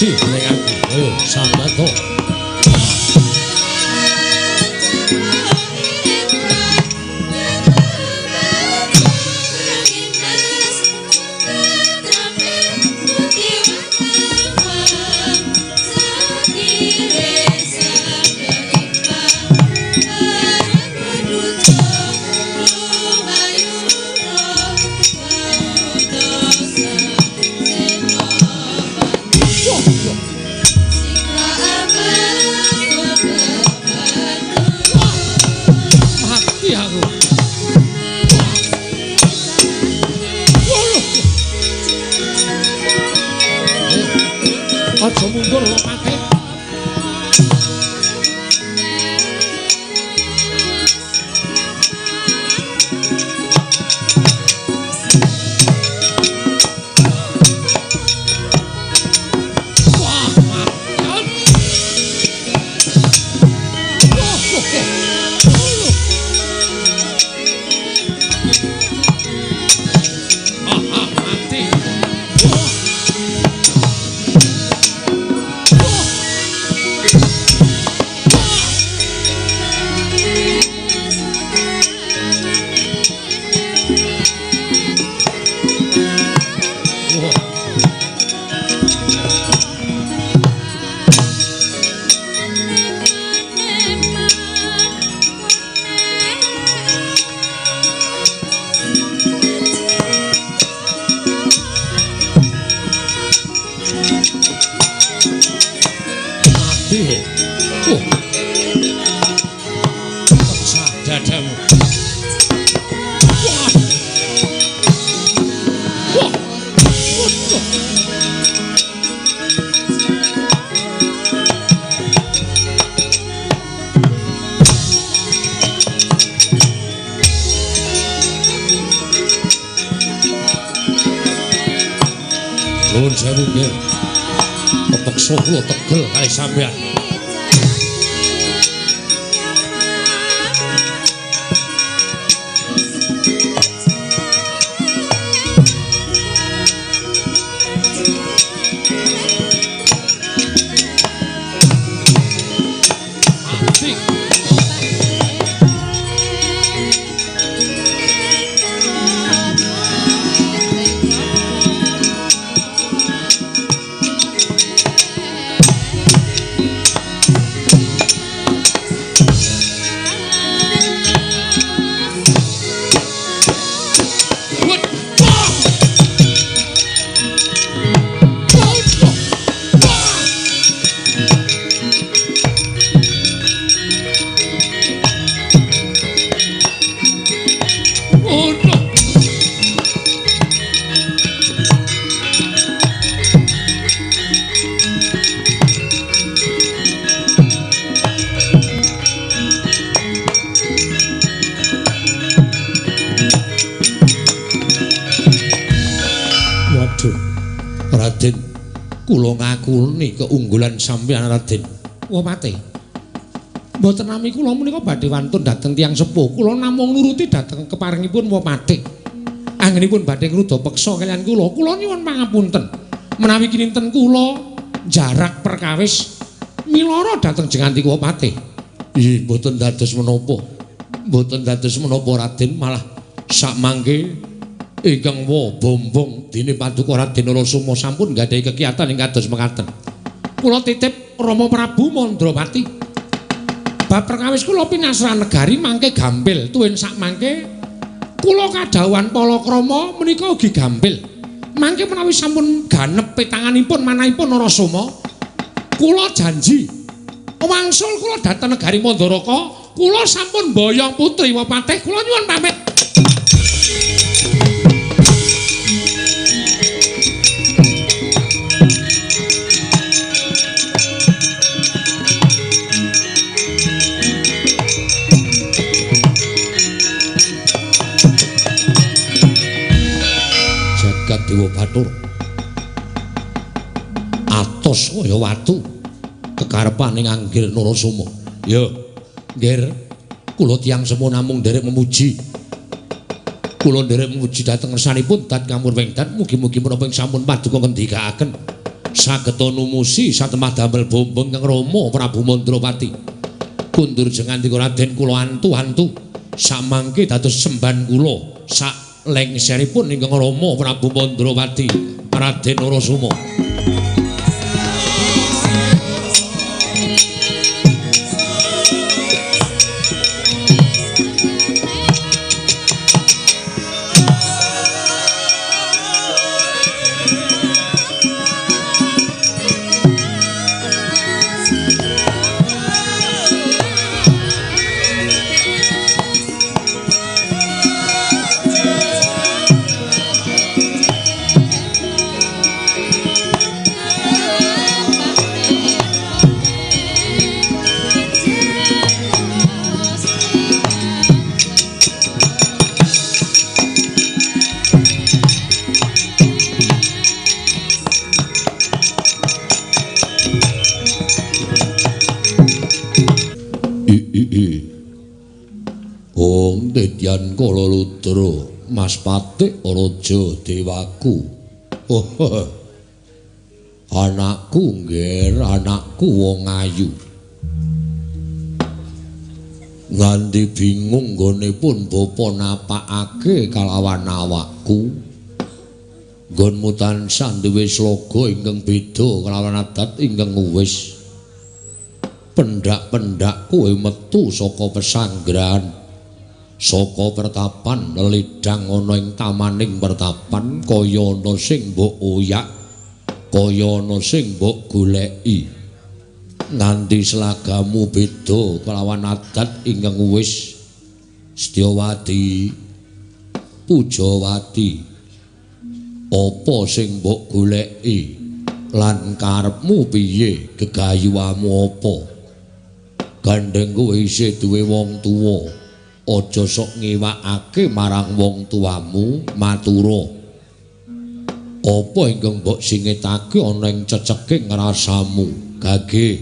Mati ning aku. Ayo sambato. Aja mundur lho Pati. Nuwun sewu nggih. Kepeksa kula tegel kalih sampeyan. Raden, kula ngakuni keunggulan sampeyan Raden. Wah Pati. Mboten nami kula menika badhe wantun dhateng tiyang sepuh. Kula namung nuruti dhateng keparingipun Wah Pati. Anggenipun badhe ngruda peksa kaliyan kula. Kula nyuwun pangapunten. Menawi kinten kula jarak perkawis miloro dhateng jenganti Wah Pati. Nggih, mboten dados menapa. Mboten dados menapa Raden, malah sak mangke ingkang Wa Bombong dene Paduka Raden Narasoma sampun nggadahi kekiyatan ing kados mekaten. Kula titip Rama Prabu Mandrapati. Bab perkawis kula pinasran negari mangke gampil tuwin sak mangke kula kadhawuhan palakrama menika ugi gampil. Mangke menawi sampun ganep petanganipun manahipun Narasoma, kula janji wangsul kula dhateng negari Mandaraka, kula sampun mboyong putri Wapatih, kula nyuwun pamit. Dewa Bathara atos kaya watu kekarepaning Anggir Narasoma. Ya, Nggir, kula tiyang semua namung nderek memuji. Kula nderek memuji dhateng ngersanipun dat kamur wengdan, mugi-mugi menapa ing sampun paduka ngendikaaken sageta numusi satemah damel bombong kang Rama Prabu Mandrapati. Kundur jengandika Raden kula antu-antu samangke dados semban kula sak lengseripun ingkang Rama Prabu Mandrapati Raden Narasoma. Om Dedyan Kala Ludra Mas Patik Raja Dewaku. Oh, anakku ngger, anakku wong ayu. Nganti bingung nggonipun bapa napakake kalawan awakku. Nggonmu tansah duwe sloga ingkang beda kalawan adat ingkang wis. Pendak-pendak kowe metu saka pesanggrahan, saka pertapan lidang ana ing tamaning pertapan kaya ana sing mbok oyak, kaya ana sing mbok goleki. Nganti selagamu beda kelawan adat ingkang wis. Setyawati, Pujawati, apa sing mbok goleki lan karepmu piye, gegayuhmu apa? Gandeng kowe isih duwe wong tuwa, aja sok ngiwakake marang wong tuamu, matura. Apa ingkang mbok singetake ana ing ceceking rasamu? Gage,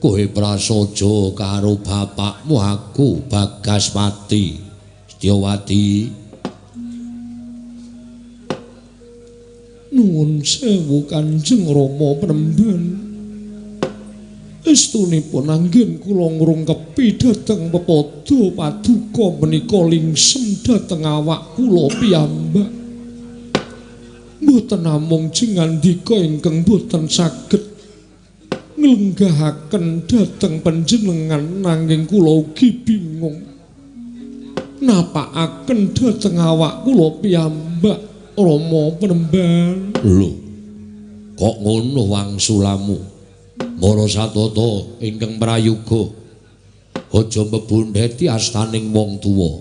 kowe prasaja karo bapakmu aku Bagaspati. Setyawati. Nuwun sewu Kanjeng Rama Penemban. Estunipun anggen kula ngrungkepi dhateng pepada paduka menika lingsem dhateng awak kula piyambak. Mboten namung jengandika ingkang boten saged nglenggahaken dhateng panjenengan nanging kula ugi bingung napakaken dhateng awak kula piyambak Rama Penemban. Lho, kok ngono wangsulamu? Mara satata ingkang prayoga aja mbebundheti astaning wong tuwa.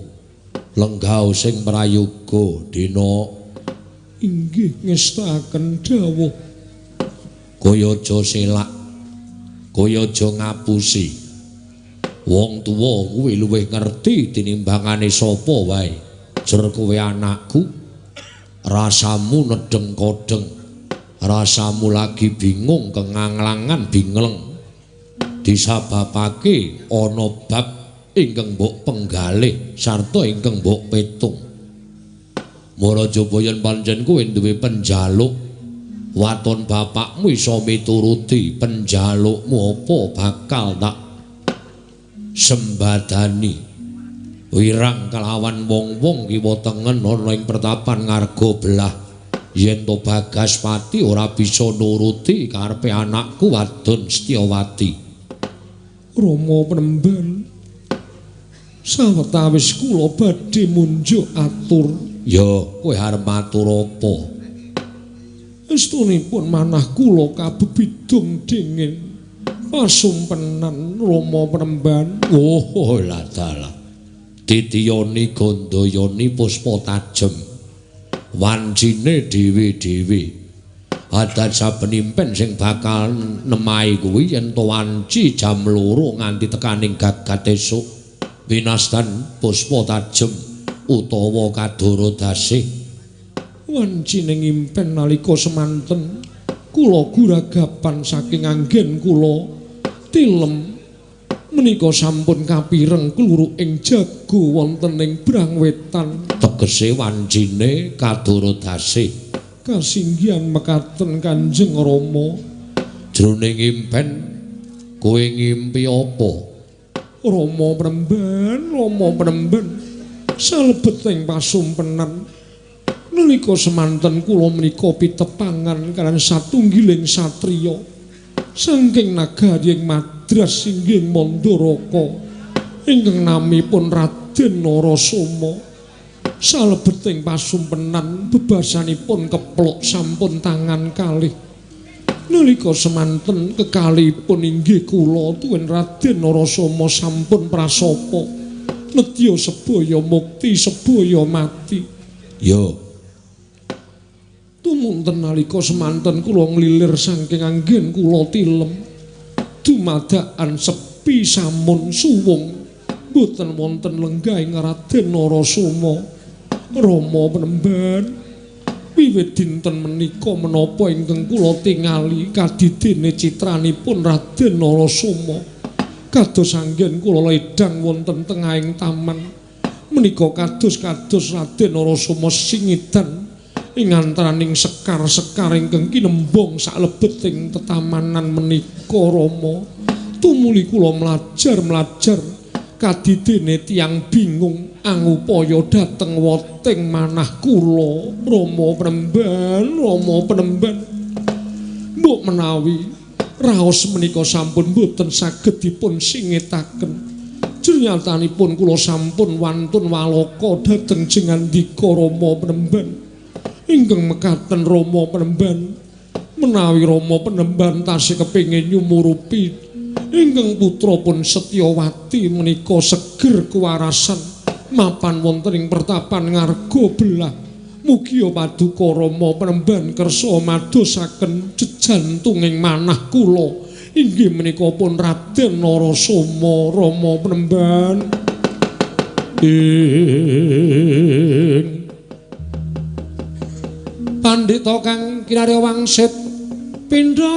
Lenggah sing prayoga dina inggih ngestaken dawuh. Kaya aja selak, kaya aja ngapusi. Wong tuwa kuwi luwih ngerti tinimbangane sapa wae. Jer kowe anakku, rasamu nedeng kodeng. Rasamu lagi bingung kenganglangan bingleng disababake ana bab ingkang mbok penggalih sarta ingkang mbok petung. Marajaba yen pancen kowe duwe penjaluk, waton bapakmu iso mituruti penjalukmu apa bakal tak sembadani. Wirang kalawan wong-wong kiwa tengen ana ing pertapan ngarga belah. Yen to Bagaspati ora bisa nuruti karepe anakku wadon Setyawati. Rama Penemban, sawetawis kula badhe munjuk atur. Ya, kowe arep matur apa? Estunipun manah kula kabebidung dingin pasumpenan Rama Penemban. Oh, lah dalah. Ditiyoni gandayani puspa tajem. Wancine dhewe-dhewe. Adat saben impen sing bakal nemahi kuwi yen to wanci jam 2 nganti tekaning gagat esuk. Winastan puspa tajem utawa kadoro dasih. Wancine ngimpen nalika semanten kula guragapan saking anggen kula tilem menika sampun kapireng kluru ing jago wonten ing Brangwetan. Tegese wancine kadoro dasih kasinggihan mekaten Kanjeng Rama. Jroning impen kowe ngimpi apa? Rama Premban, salebeting pasumpenan nalika semanten kula menika pitepangan kaliyan satunggiling satriya saking nagari Madras inggih Mandaraka ingkang namipun Raden Narasoma. Salebeting pasumpenan bebasanipun keplok sampun tangan kalih nalika semanten kekalihipun inggih kula tuwin Raden Narasoma sampun prasapa nedya sebaya mukti sebaya mati. Yo tumunten nalika semanten kula nglilir saking anggen kula tilem dumadakan sepi samun suwung boten wonten lenggahing Raden Narasoma. Rama Penemban wiwit dinten menika menapa ingkang kula tingali kadidene citranipun Raden Narasoma kados anggen kula ledang wonten tengahing taman menika kados-kados Raden Narasoma singidan ing antaraning sekar-sekar ingkang kinembong saklebeting tetamanan menika. Rama tumuli kula mlajar kadidene tiyang bingung angupaya dhateng woting manah kula. Rama Penemban mbok menawi raos menika sampun boten saged dipun singitaken jernyatanipun kula sampun wantun waloka dhateng jengandika Rama Penemban ingkang mekaten. Rama Penemban menawi Rama Penemban tasih kepengin nyumurupi ingkang putrapun Setyawati menika seger kewarasan mapan wonten ing pertapan ngarga belah, mugi paduka Rama Penemban kersa madosaken jejantunging manah kula inggih menika pun Raden Narasoma. Rama Penemban Pandhita kang kinarya wangsit pindha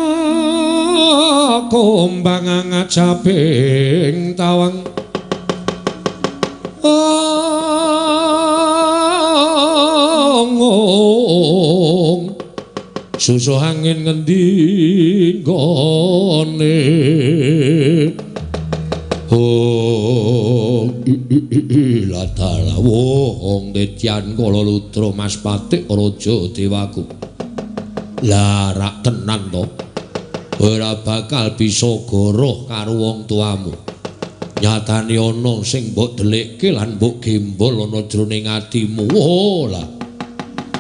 kombang ngajabing tawang ngong susuh angin ngendi gone latala wong detyan kala lutra Mas Patik Raja Dewaku. Larak tenan to ora bakal bisa goroh karo wong tuamu. Nyatane ana sing mbok delikke lan mbok gembol ana jroning atimu. Lah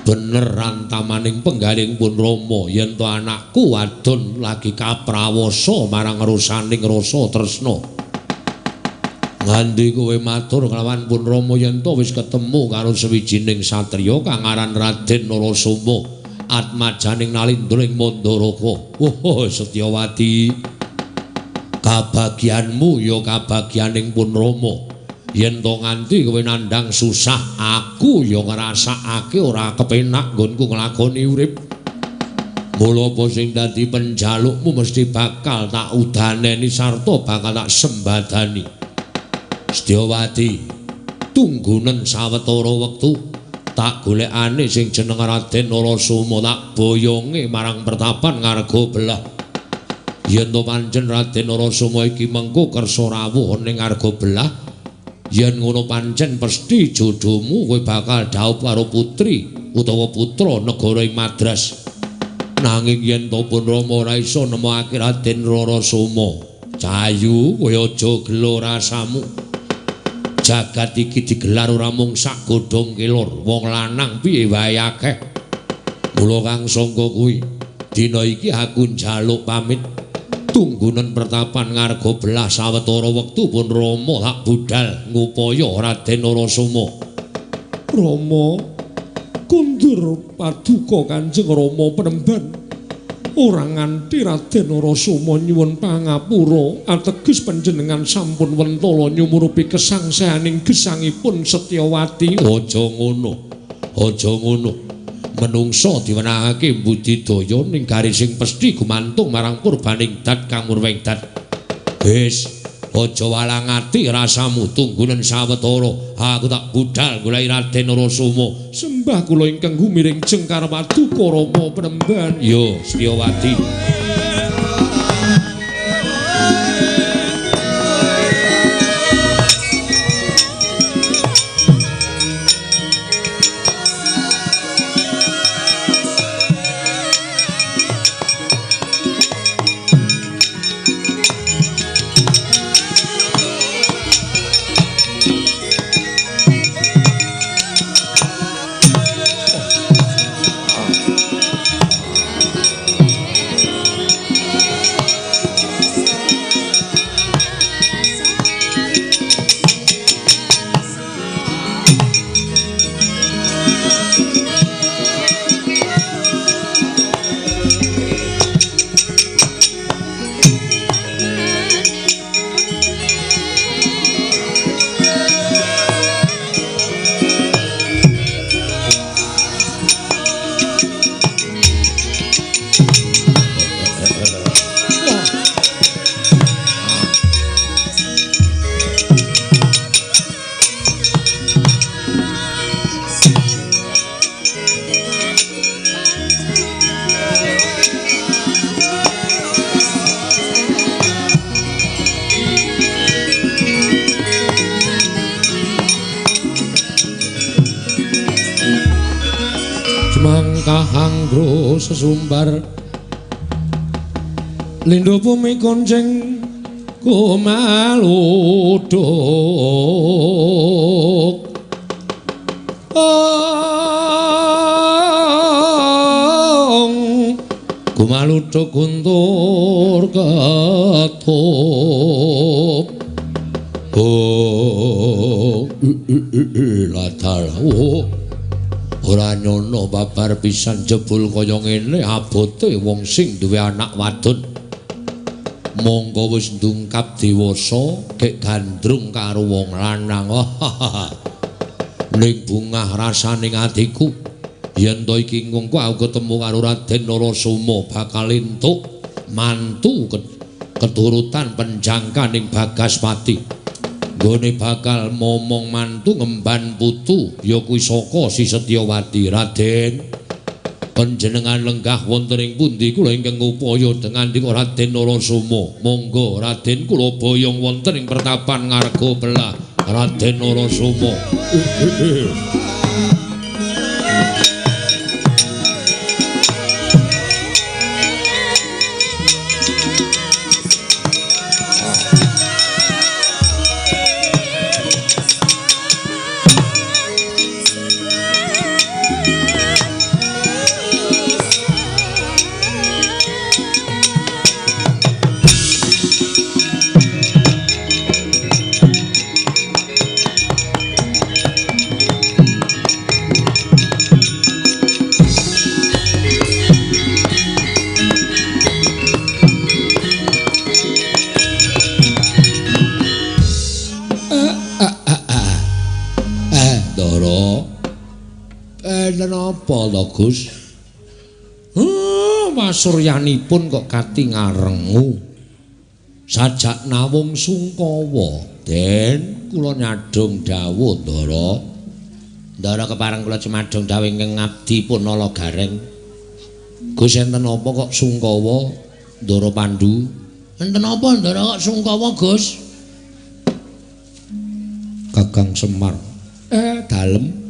bener antamaning penggaling pun Rama yen to anakku wadon lagi kaprawasa marang rusaning rasa tresna. Ngandi kowe matur kelawan pun Rama yen to wis ketemu karo sawijining satriya kang aran Raden Narasoma atmajaning Nalindra ing Mandaraka. Oh Setyawati, kabagyanmu ya kabagyaning pun Rama. Yen to nganti kowe nandhang susah, aku ya ngrasakake ora kepenak nggonku nglakoni urip. Mula apa sing dadi penjalukmu mesti bakal tak udaneni sarta bakal tak sembadani. Setyawati, tunggunen sawetara wektu tak golekane sing jeneng Raden Narasoma tak boyonge marang pertapan ngarga belah. Yen to pancen Raden Narasoma iki mengko kersa rawuh ning ngarga belah, yen ngono pancen pesthi jodohmu kowe bakal dhaup karo putri utawa putra negara ing Madras. Nanging yen to pun Rama ora iso nemokake Raden Narasoma, Cahayu kowe aja gelo rasamu. Jagat iki digelar ora mung sak godhong kelor, wong lanang piye wae akeh. Mula kang sangka kuwi, dina iki aku njaluk pamit tunggunen pertapan ngarga belah sawetara wektu pun Rama tak budal ngupaya Raden Narasoma. Rama kundur paduka Kanjeng Rama Penemban. Ora nganti Raden Narasoma nyuwun pangapura ateges panjenengan sampun wentala nyumurupi kesangsaning gesangipun Setyawati. Aja ngono. Menungsa diwenangake budidaya ning garising pesthi gumantung marang purbaning dat kang murweng dat. Wis, Aja walang ati rasamu tunggunen sawetara. Aku tak budal golek Raden Narasoma. Sembah kula ingkang gumiring Jengkar Paduka Rama Penemban. Yo, Setyawati. Kahanggro sesumbar Lindho bumi konceng kumaluduk kumaluduk guntur ketup latar ora nyono babar pisan jebul kaya ngene abote wong sing duwe anak wadon monggo wis ndungkap dewasa gek gandrung karo wong lanang ning bungah rasaning atiku yen to iki ngungku aku ketemu karo Raden Narasoma bakal entuk mantu keturutan penjangkaning Bagaspati gone bakal momong mantu ngemban putu ya kuwi saka si Setyawati. Raden panjenengan lenggah wonten ing pundi kula ingkang upaya dengandika Raden Narasoma. Monggo Raden kula boyong wonten ing pertapan ngarga belah Raden Narasoma. Napa to, Gus? Masuryanipun kok kati ngarengu. Sajak nawung sungkawa, Den, kula nyadhong dawuh, Ndara. Ndara kepareng kula cemadhong dawuh ingkang ngabdi pun nala gareng. Gus enten napa kok sungkawa, Ndara Pandhu? Enten napa, Ndara kok sungkawa, Gus? Kakang Semar. Dalem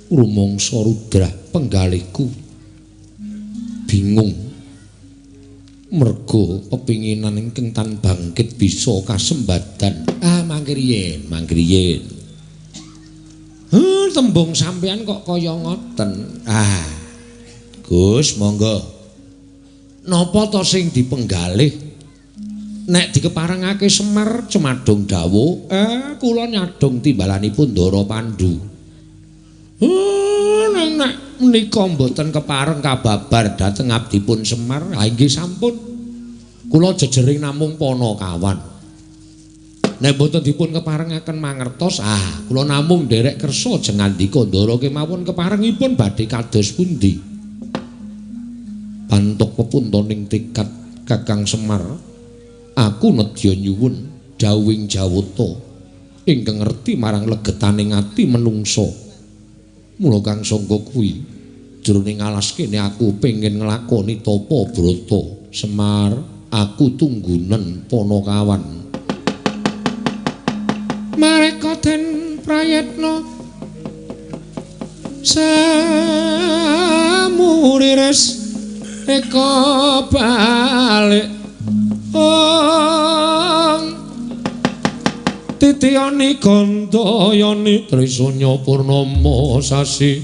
rumangsa Rudra penggalihku bingung merga pepinginan ingkang tan bangkit bisa kasembadan. Mangke riyen tembung sampean kok kaya ngoten. Gus monggo napa to sing dipenggalih nek dikeparengake Semar cemadhong dawuh kula nyadhong timbalanipun Ndara Pandhu. Nek menika mboten kepareng kababar dhateng abdipun Semar, inggih sampun. Kula jejering namung Panakawan. Nek mboten dipun keparengaken mangertos, kula namung nderek kersa jengandika Ndara kemawon keparengipun badhe kados pundi. Pantuk pepuntoning tekad Kakang Semar aku nedya nyuwun dawuhing Jawata ingkang ngerti marang legetaning ati menungsa. Mula kang sangka kuwi jroning alas kene aku pengen nglakoni tapa brata Semar, aku tunggunen Panakawan. Mareka den prayetna samuriris eka balik titiyani gandayani trisanya purnama sasi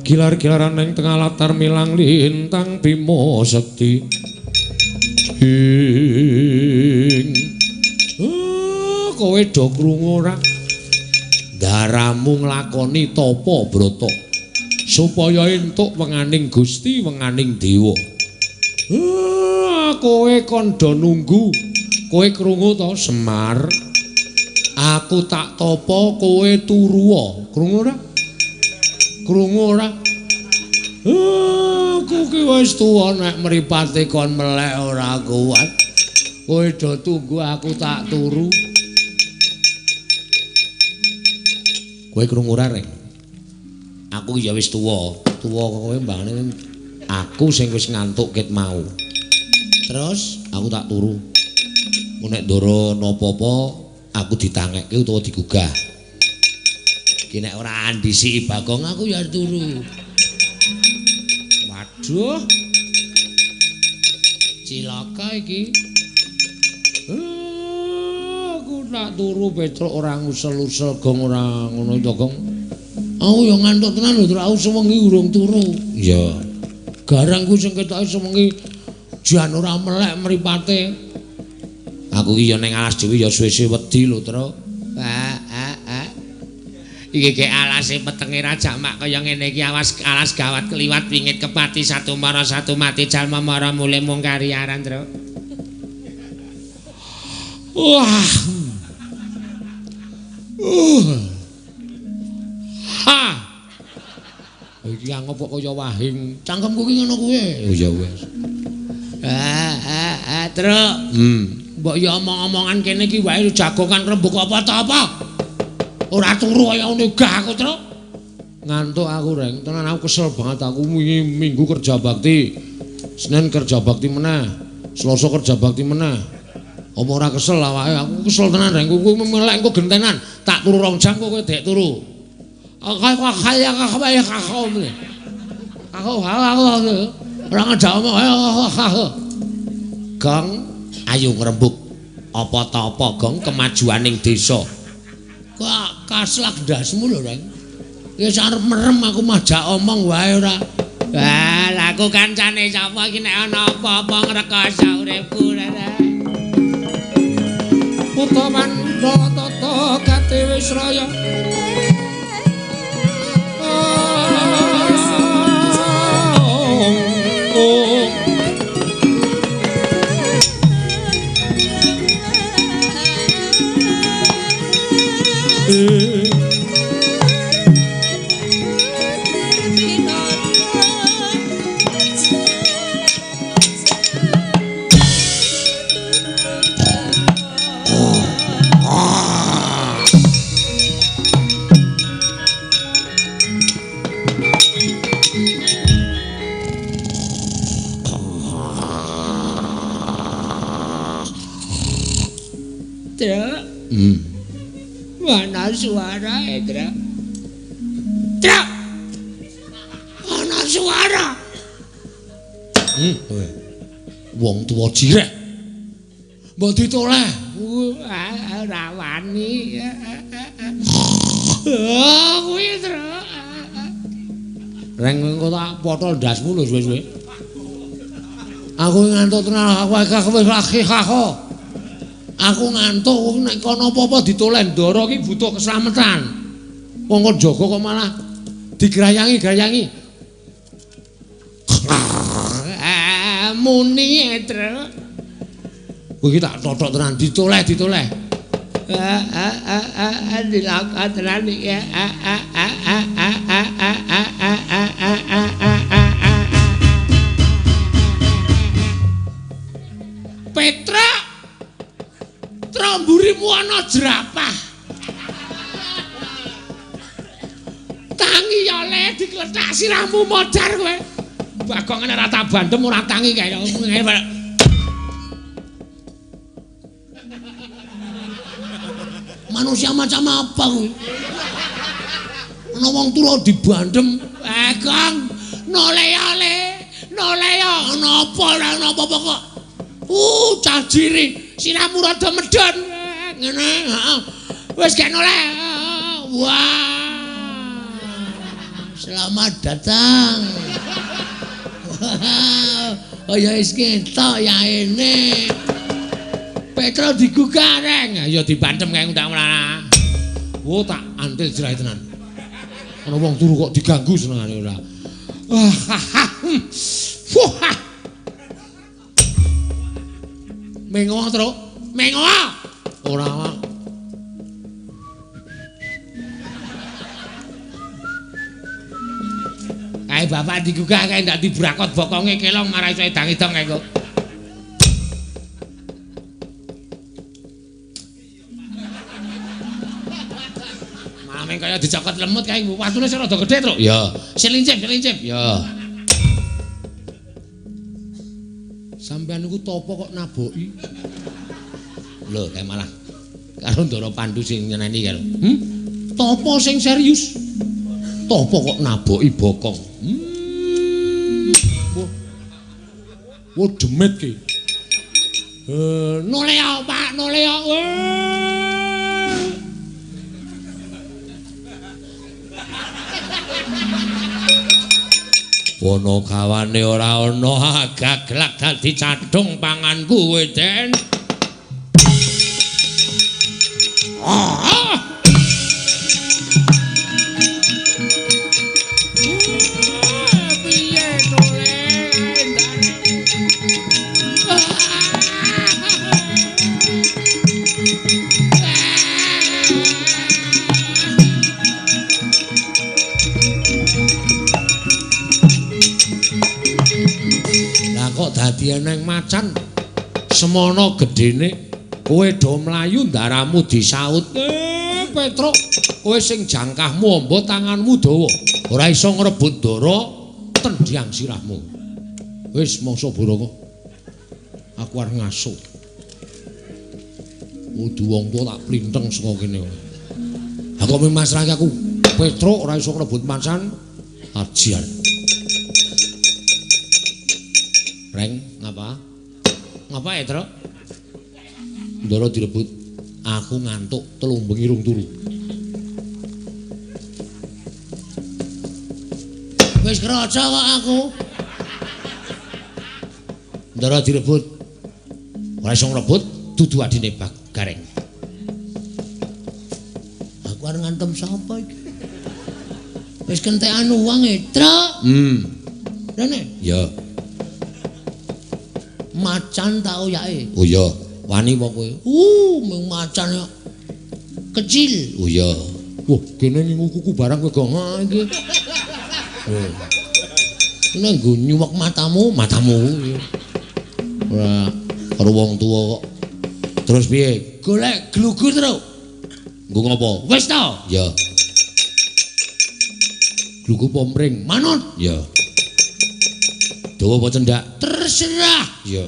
gilar-gilaran ing tengah latar milang lintang Bima Sekti kowe do krungu ora daramu nglakoni tapa brata supaya entuk wenganing Gusti wenganing dewa. Kowe kandha nunggu kowe krungu to Semar, aku tak tapa kowe turu krungu ora aku ki wis tuwa nek mripate kon melek ora kuat kowe do tunggu aku tak turu. Kowe krungu ora Reng? Aku ya wis tuwa kowe mbangane aku sing wis ngantuk ket mau. Terus aku tak turu. Nek ndara napa-apa aku ditangekke utawa digugah. Ki nek ora andisi Bagong aku ya turu. Waduh. Cilaka iki. Aku tak turu Petruk ora ngusel-usel Gong ora ngono to Gong. Aku ya ngantuk tenan lho, aku sewengi urung turu. Iya. Garang ku sing ketoke sewengi jan ora melek mripate. Aku iki ya ning alas dhewe ya suwe-suwe wedi lho, Tru. Iki ge alase petenge rajak mak kaya ngene iki alas gawat kliwat wingit kepati satu mara satu mati jalma mara mule mung kariaran, Tru. Wah. Ha. Iki angop kok kaya wahing. Cangkemku ki ngono kuwi. Oh ya wis. Truk. Mbok ya omong-omongan kene iki wae jagongan rembug apa ta apa? Ora turu kaya ngene gah aku, Truk. Ngantuk aku, Reng. Tenan aku kesel banget aku minggu kerja bakti. Senin kerja bakti meneh. Selasa kerja bakti meneh. Apa ora kesel awake? Aku kesel tenan, Reng. Kuwi melek engko gentenan. Tak turu 2 jam kok kowe dek turu. Aku ora ngajak omong Gong ayo ngrembug apa ta apa Gong kemajuaning desa. Kok kaslak ndasmu lho Reng. Wis arep merem aku majak omong wae ora. Lah aku kancane sapa iki nek ana apa-apa ngrekoso uripku rene. Utaman tata kate wis raya. Mana suara Edra? Truk! Ana suara. Wong tuwa jirek. Mbok ditoleh. Ora wani. Kuwi Truk. Reng engko tak potol ndasmu lho suwe-suwe. Aku ngantuk tenan aku wis lagi kok. Aku ngantuk nek kono apa-apa ditoleh ndara iki butuh keslametan. Wong kok jaga kok malah digrayangi-grayangi. Muni Tru. Iki tak totok tenan ditoleh. Dilakat tenan iki. Urimu ana jerapah. Tangi ya le diklethak sirahmu modar kowe. Bagong ngene ora tak bandem ora tangi kae. Manusia macam apa kowe? Ana wong tuwa dibandem. Gong, noleyale. Napa ora napa kok. Cajiri, sirahmu rada medhon. Ngene, heeh. Wis gak noleh. Wah. Selamat datang. Oh ya wis ketok ya ini. Petro digugah reng. Ya dibantem kae undang-undang. Oh tak antil jerahe tenan. Ana wong turu kok diganggu senengane ora. Mengoh terus. Mengoh. Ora. Kae bapak digugah kae ndak dibrakot bokonge kelong marai iso edang-edang kae kok. Mameng kaya dicokot lemut kae watune sing rada gedhe, Truk. Ya, selincip. Ya. Sampeyan niku topo kok naboki? Lho, kae malah karo Ndara Pandhu sing nyeneni karo. Topo sing serius. Topo kok naboki bokong. Wah, demit ki. Noleo, Pak, noleo. Ono kawane ora ono agak gelak dadi cadung panganku kowe, Den. Piye tole kok dadi eneng macan semono gedene kowe do mlayu ndaramu disaut Petruk kowe sing jangkahmu amba tanganmu dawa ora iso ngrebut ndara tendhiang sirahmu wis mangsa boro kok aku arep ngaso kudu wong tuwa tak plinteng saka kene aku memasrahke aku Petruk ora iso ngrebut macan ajian Reng, ngapa? Ngapa ya, Truk? Ndara direbut. Aku ngantuk, telung bengi rung turu. Wis kraca kok aku. Ndara direbut. Ora iso ngrebut, dudu adine Bak Gareng. Aku arep ngantem sapa iki? Wis kentekan uang e, Truk. Rene? Ya. Macan tak oyake. Oh iya, wani apa kowe? Mung macan ya. Kecil. Oh iya. Wah, kene kuku barang kowe gong iki. Kene nggo nyuwek matamu. Ora karo wong tuwa kok. Terus piye? Golek glugur terus. Nggo ngopo? Wis ta? Ya. Glugur pomring. Manut? Ya. Dawa apa cendak? Terserah. Ya.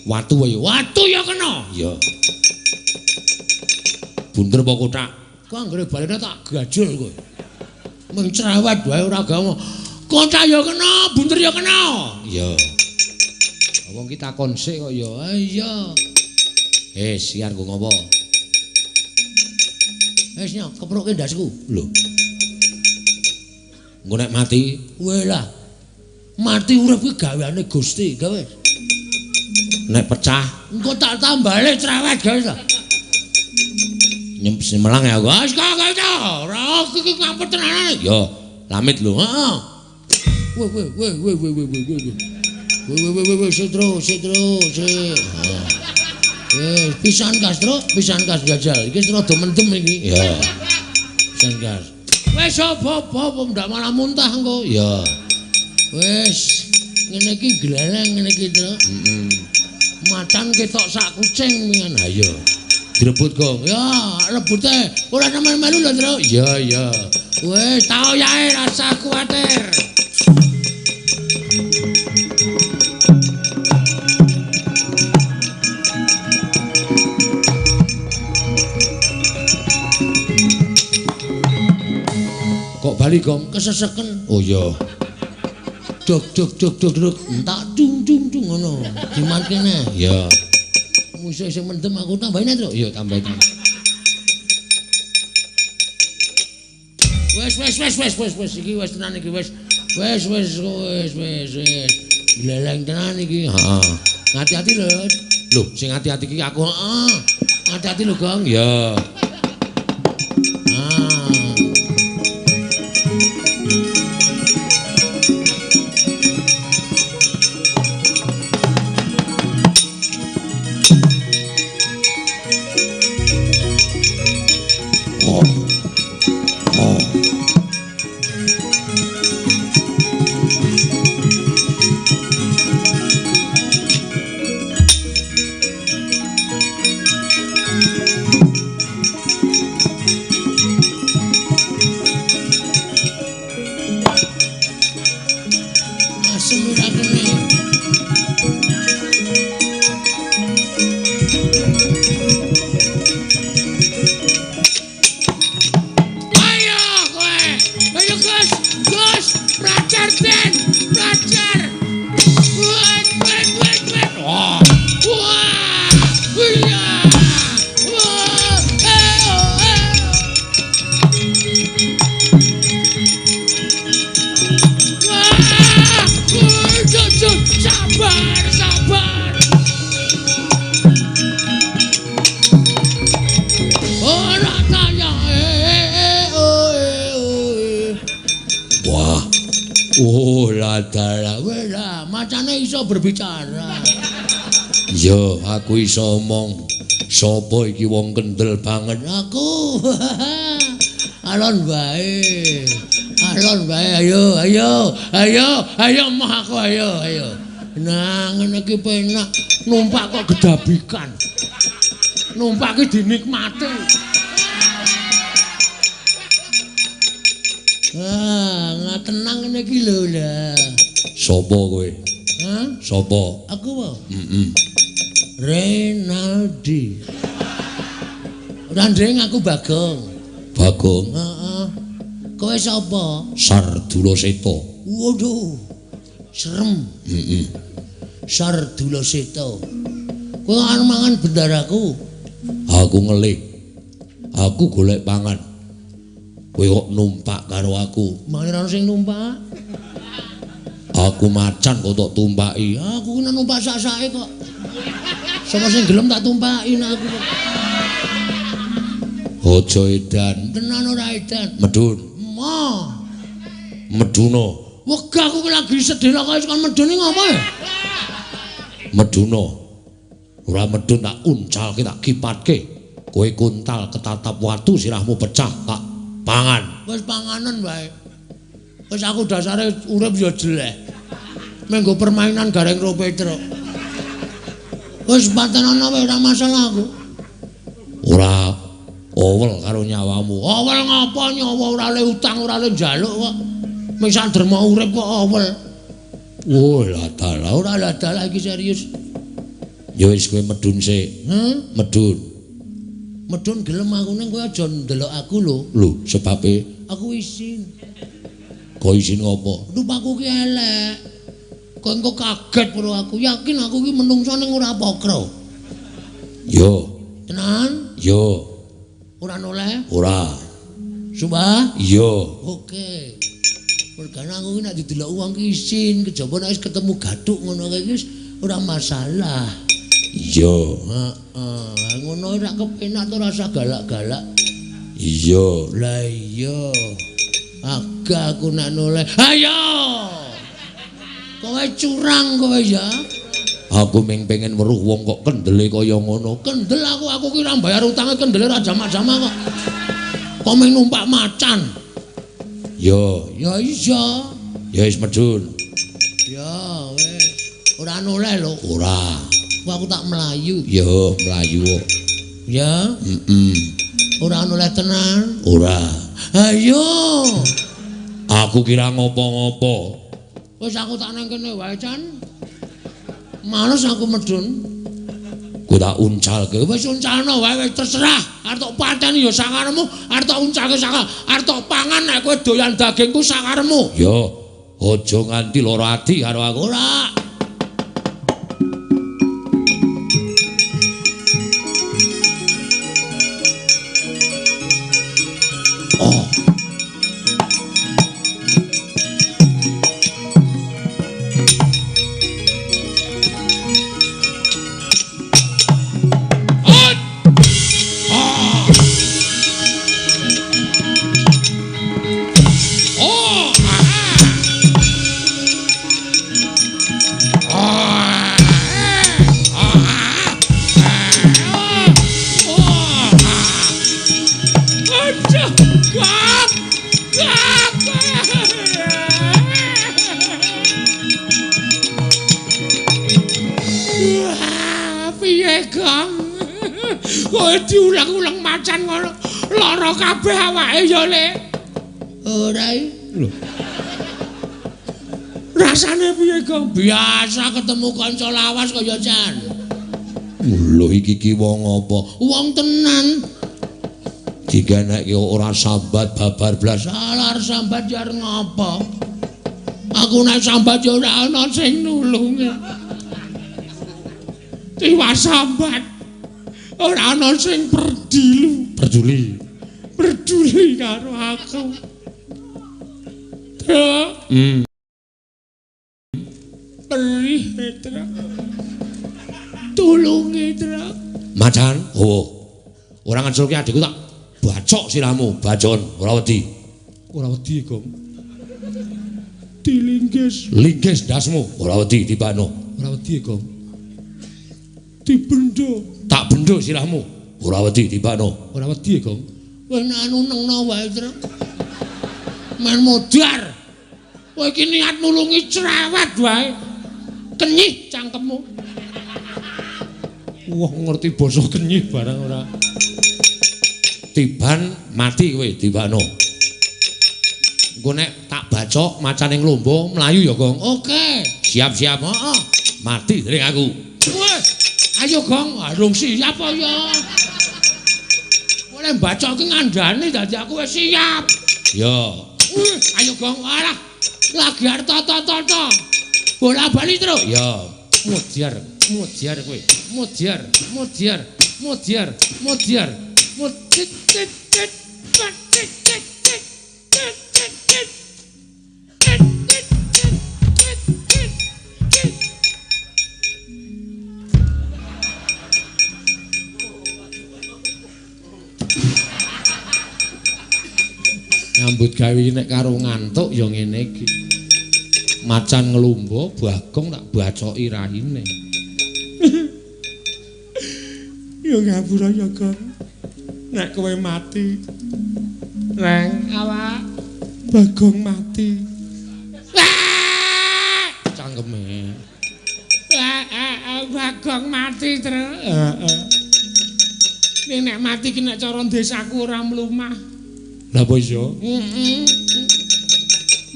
Watu wae. Watu ya kena. Ya. Bunder apa kotak? Kok anggere balene tak gajul kowe. Mung cerewet wae ora gawe. Kotak ya kena, bunder ya kena. Ya. Wong ki takon sik kok ya. Iya. Siar nggo ngopo? Wis nyok kepruke ndasku. Lho. Engko nek mati, lah. Mati urip kuwi gaweane Gusti, gawe. Nek pecah, engko tak tambale cerewet gawe ta. Nyempes melang ya, guys. Kok to? Ora iki ngampet tenan. Yo, lamit lho. Heeh. Weh, setro. Pisan gas, Tru. Pisan gas jajal. Iki rada mendem iki. Ya. Pisan gas. Wis apa-apa ndak malah muntah engko. Ya. Wis ngene iki gleleng ngene iki, Tru. Macan ketok sak kucing mingan ayo. Direbut, Gong. Ya, rebute. Ora nemen melu lho, Tru. Iya. Wis, tau yae rasa kuwatir. Kok bali, Gong? Keseseken. Oh iya. Duk tak dung ngono. Diman kene. Ya. Musuh sing mendem aku tambahin Tru. Ya tambah. Wes iki wis tenan iki wis. Wes. Gleleng tenan iki. Heeh. Hati-hati lho. Lho, sing hati-hati iki aku. Heeh. Hati-hati lho, Gong. Ya. Macane iso berbicara. Yo, aku iso omong. Sopo iki wong kendel banget aku. Alon bae. Ayo mah aku ayo. Nah, ngene iki penak numpak kok gedabikan. Numpak iki dinikmati. Tenang ngene iki lho lah. Sopo kowe? Hah? Sopo? Aku wae. Renaldi. Randeng aku Bagong. Bagong? Heeh. Kowe sapa? Sardula Seta. Waduh. Serem. Sardula Seta. Kowe arep mangan bendaraku. Aku ngelik. Aku golek pangan. Kowe kok numpak karo aku? Mangan ana sing numpak. Aku macan kok tok tumpaki. Aku kena numpak sak-sake kok. Sapa sing gelem tak tumpaki aku. Aja edan. Tenan ora edan. Medun. Meduna. Wegah aku lagi sedih kok kon medun ngopo ya? Meduna. Ora medun tak uncalke tak kipatke. Kowe kuntal ketatap watu sirahmu pecah tak pangan. Wis panganan wae. Wis aku dasare urip ya jelek. Menggo permainan gareng Ropetruk. Wis patenana wae ora masalah aku. Ora owel karo nyawamu. Owel ngapa nyawa ora le utang ora le njaluk kok. Misal derma urip kok owel. Wah, lah ora lah iki serius. Ya wis kowe medun sik. Medun. Medun gelem aku ning kowe aja ndelok aku lho. Lho, sebabe aku isin. Kok isin ngopo? Rupaku ki elek. Kok engko kaget karo aku. Yakin aku ki menungso ning ora pokro. Yo. Tenan? Yo. Ora noleh? Ora. Sumpah? Yo. Oke. Mergane aku ki nek didelok wong ki isin, kejaba nek wis ketemu gathuk ngono kae wis ora masalah. Iya. Heeh. Ngono ora kepenak to rasa galak-galak. Iya. Lah iya. Aga aku nek noleh. Ayo. Kowe curang kowe ya. Aku ming pengen weruh wong kok kendele kaya ngono. Kendel aku ki ora bayar utange kendele ra jamak-jamak kok. Kok ming numpak macan. Yo, ya iya. Ya wis medun. Ya wis. Ora noleh lho. Ora. Aku tak melayu. Yo, melayu kok. Ya? Ora oleh tenan. Ora. Ayo. Aku kira ngopo-ngopo. Wis aku tak nang kene wae, Can. Males aku medun. Ku tak uncalke. Wis uncalno wae wis terserah. Arep tok pateni ya sakaremu, arep tok uncalke sakar. Arep tok pangan nek kowe doyan dagingku sakaremu. Yo, aja nganti lara ati karo aku. Ora. Diulang-ulang macan ngono. Lara kabeh awake ya, Le. Ora lho. Rasane piye, Gong? Biasa ketemu kanca lawas kaya Jan. Lho iki wong apa? Wong tenan. Diganekke ora sambat babar blas. Salar sambat jar ngopo? Aku nek sambat ya ora ana sing nulung. Tiwas sambat. Ora ana sing peduli karo aku. Trak. Perih, Trak. Tulungi, Trak. Macan, ora ngeculke adikku tak bacok sirahmu, Bajon, ora wedi. Ora wedi, Gong. Dilinggis. Linggis ndasmu, ora wedi dibano. Ora wedi, Gong. Dibendo. Tak bendho sirahmu, ora wedi dibano. Ora wedi, Gong. Wis anu nengno wae, Trak. Men modar. Kowe iki niat nulungi cerewet wae. Kenyih cangkemmu. Wah, ngerti basa kenyih barang ora. Tiban mati kowe dibano. Engko nek tak bacok macan ing lomba mlayu ya, Gong. Oke. Siap-siap. Heeh. Mati dening aku. Wes. Ayo, Gong, arung siap apa ya? Oleh bacok ki ngandani dadi aku wis siap. Ya. Ayo, Gong, alah. Lagi arep toto-toto. Bola-bali terus. Ya. Mudyar kowe. Mudyar. Nyambut gawe nek karo ngantuk ya ngene iki. Macan nglumba, Bagong tak bacoki raine. Ya ngapura ya, Gong. Nek kowe mati. Reng awak Bagong mati. Cangkeme. Bagong mati terus. Heeh. Nek mati ki nek cara desaku ora mlumah. Lah apa iso?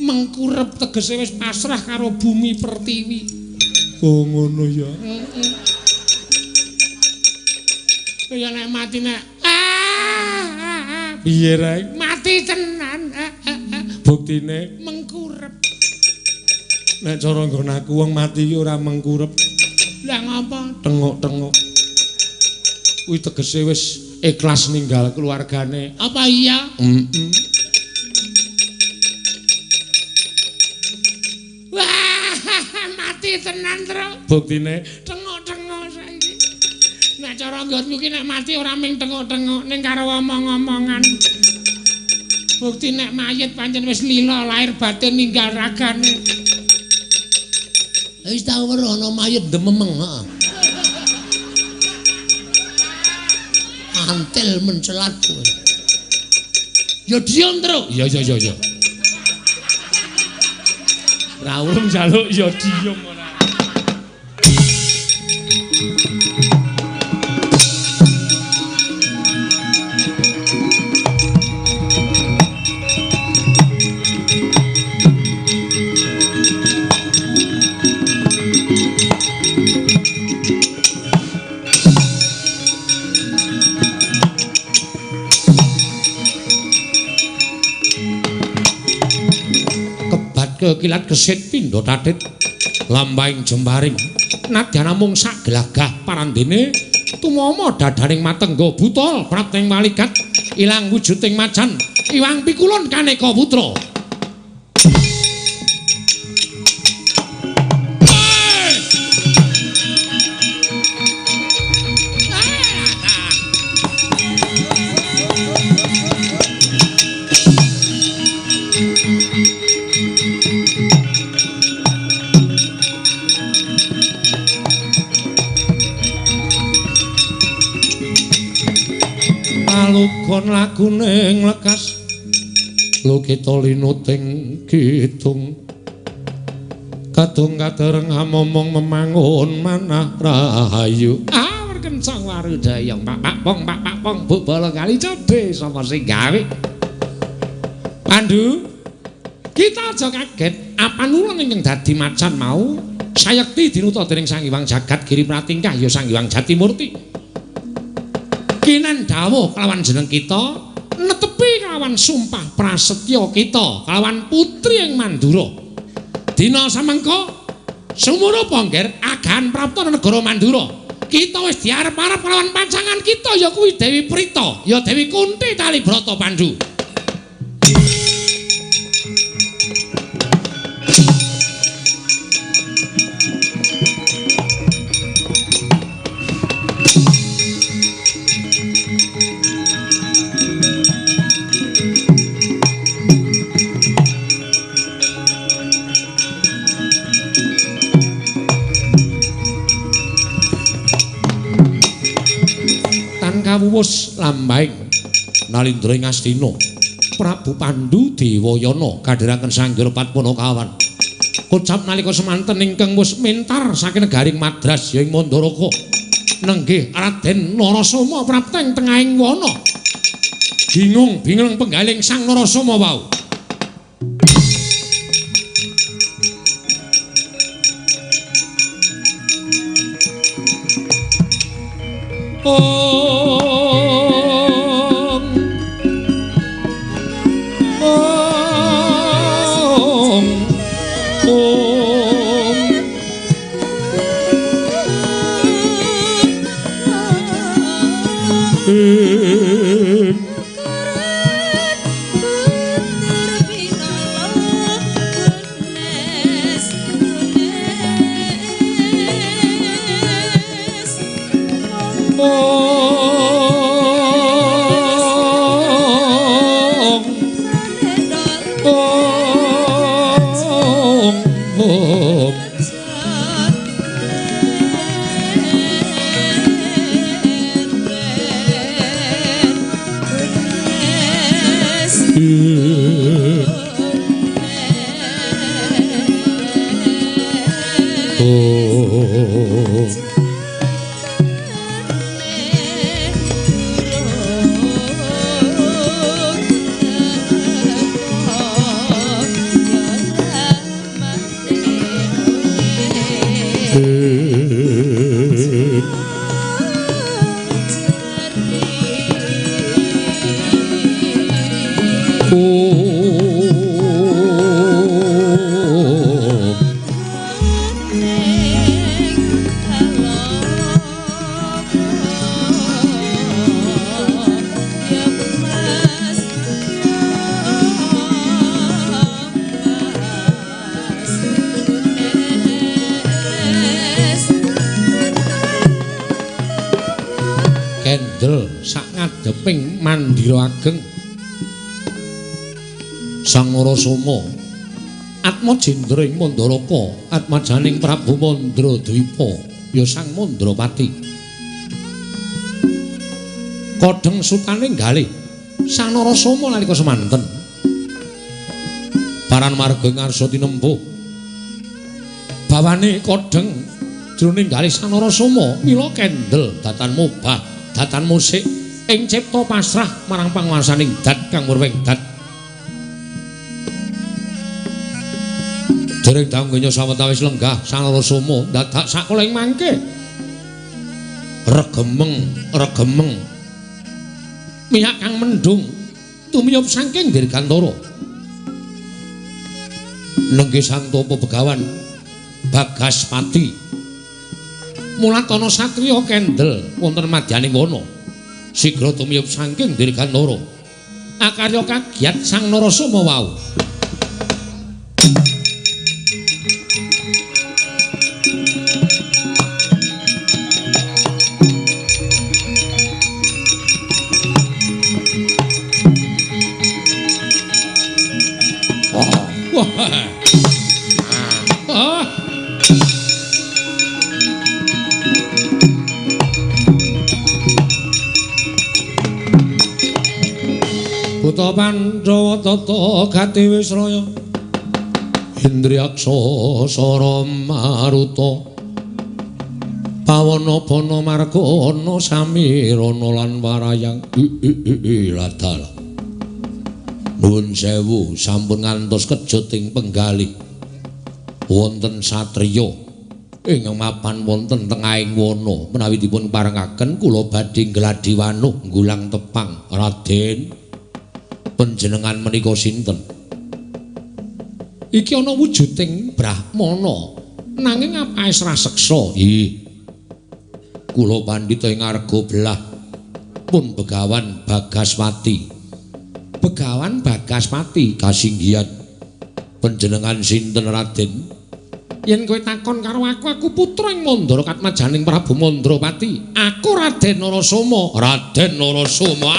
Mengkurep tegese wis pasrah karo bumi pertiwi. Oh ngono ya. Kaya nek mati nek Piye Reng? mati tenan. Buktine Mengkurep. nek cara nggon aku wong mati iki ora mengkurep. Lah ngapa? Tengok-tengok. Kuwi tegese wis ikhlas ninggal keluargane. Apa iya? Wah, mati tenan terus. Buktine Tengok-tengok saiki. Nek cara nggonku ki nek mati ora ming tengok-tengok ning karo omong-omongan. Bukti nek mayit pancen wis lila lahir batin ninggal ragane. Wis tau weruh ana mayit dememeng, heeh. Antil mencelat kowe. Ya diam terus. ya. Ra urung njaluk ya diem ora. kilat gesit pindha tatit lambahing jembaring nadyan namung sak gelagah parandene tumama dadaning matengga butol prapteng malikat ilang wujuding macan iwang pikulun kaneka putra. Alukon lagune nglekas Lukita linuting kidung kadung kadereng momong memangun manah rahayu werkencang warudayang pak pong bu bola kali code sapa sing gawe Pandu kita aja kaget apa nulun ingkang dadi macan mau sayekti dinuta dening Sang Hyang Jagat Giri Pratingkah ya Sang Hyang Jatimurti kinan dawuh kelawan jeneng kita netepi kelawan sumpah prasetya kita kelawan putri ing Mandura dina samengko sumurupa ngger agan prapta negara Mandura kita wis diarep-arep kelawan pancangan kita ya kuwi Dewi Prita ya Dewi Kunti Talibrata Pandu. Kawuwus lambahing Nalindra ing Astina Prabu Pandhu Dewayana kadhiraken sanggira Padmanakawan kocap nalika semanten ingkang wis mentar saking negaring Madras ya ing Mandaraka nenggih Raden Narasoma prapteng tengahing wana bingung penggaling Sang Narasoma wau Mandira ageng Sang Narasoma Atma Jendra ing Mandaraka atmajaning Prabu Mandradwipa ya Sang Mandrapati kodheng sutaning galih Sang Narasoma nalika semanten paran marga ngarsa tinempuh bawane kodheng jroning galih Sang Narasoma mila kendel datan mubah datan musik ing cipta pasrah marang panguwasaning dat kang murwing dat dereng danggenya sawetawis lenggah Sang Narasoma dadak sakola ing mangke regemeng mihak kang mendung tumiyup saking Dirgantara Nenggih Santopo Begawan Bagaspati Mulatana satriya kendel wonten madyaning wana sigra tumiyup saking Dirgantara akarya kagiat Sang Narasoma wau. Buta Pandhawa tata gati Wisraya Indriyaksa Sara Maruta Pawana Bana Margana Samirana lan Warayang ladal nuwun sewu sampun ngantos kejoting penggalih wonten satriya ing mapan wonten tengahing wana menawi dipun parengaken kula badhe ngladi wanuh nggulang tepang. Raden, panjenengan menika sinten? Iki ana wujuding Brahmana nanging apaes raseksa. Ih, kula pandhita ing Arga Belah pun Begawan Bagaspati. Begawan Bagaspati kasinggihan. Panjenengan sinten Raden? Yen kowe takon karo aku putra ing Mandara Katmajaning Prabu Mandrapati. Aku Raden Narasoma. Raden Narasoma.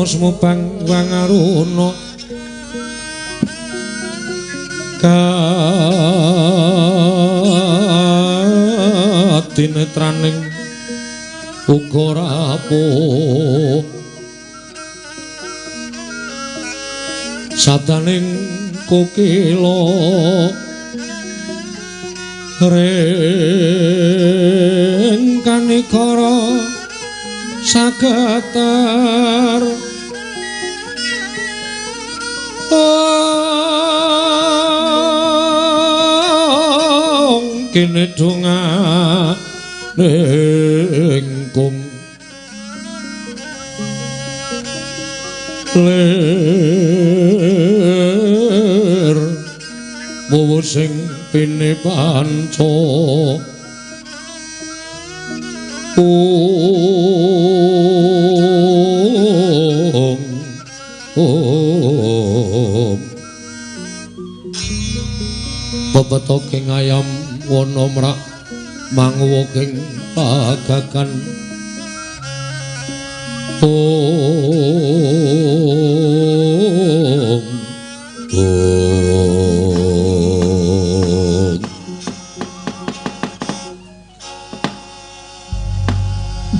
Sumupang wangaruna katinetraning uga rapuh sadaning kokila ring kanikara sagatar kene donganing kung lir wuwu sing pinepanca bebetoking ayam wana mrak manguwuking pagagan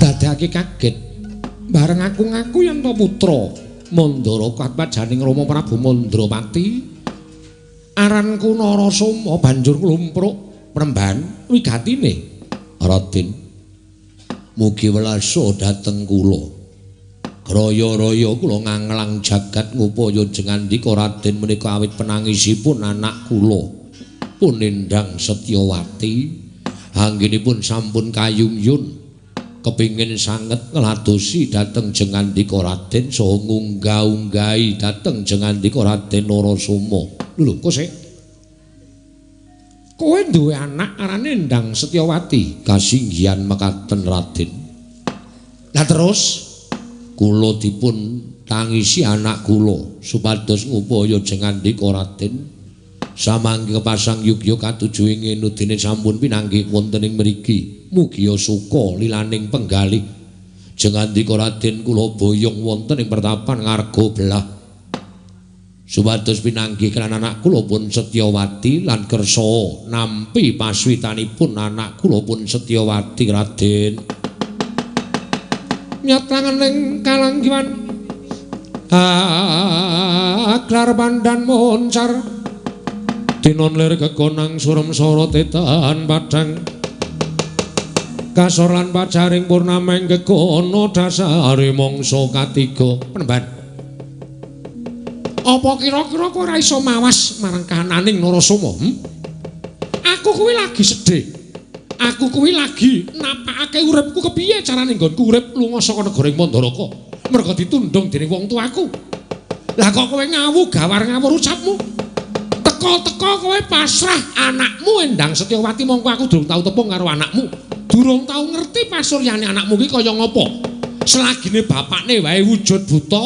dadekake kaget bareng aku ngaku yen to putra Mandara Katmajaning Rama Prabu Mandrapati aranku Narasoma banjur klumpruk mremban wigatine. Raden, mugi welasa dhateng kula. Raya-raya kula nganglang jagat ngupaya jengandika Raden menika awit penangisipun anak kula Punendang Setyawati Anggenipun sampun kayungyun kepingin sanget ngladosi dhateng jengandika Raden saha ngunggah-unggahi dhateng jengandika Raden Narasoma. Lho, kok sik? Kowe duwe anak arane Endang Setyawati? Kasinggihan mekaten Raden. Lah terus kula dipun tangisi anak kula supados ngupaya jengandika Raden samangke kepasang yugya katujuh ing dene sampun pinanggih wonten ing mriki. Mugi suka lilaning penggalih jengandika Raden kula boyong wonten ing pertapan ngarga belah supados pinanggih kan anak kula pun Setyawati lan kersa nampi paswitanipun anak kula pun Setyawati Raden. Nyatanganing kalanggihan aklar pandan moncar dinon lir kekonang surem soro tetan padang kasor lan pacaring purnama ing gegono dasare mangsa katiga. Penemban, apa kira-kira kowe ora iso mawas marang kahananing Narasoma? Aku kuwi lagi sedih. Aku kuwi lagi napakake uripku kepiye carane nggonku urip lunga saka negara Mandaraka merga ditundung dening wong tuaku. Lah kok kowe ngawu gawar ngawur ucapmu? Teka-teka kowe pasrah anakmu Endang Setyawati mongko aku durung tau tepung karo anakmu. Durung tau ngerti pasuryane anakmu ki kaya ngapa. Selagine bapakne wae wujud buta,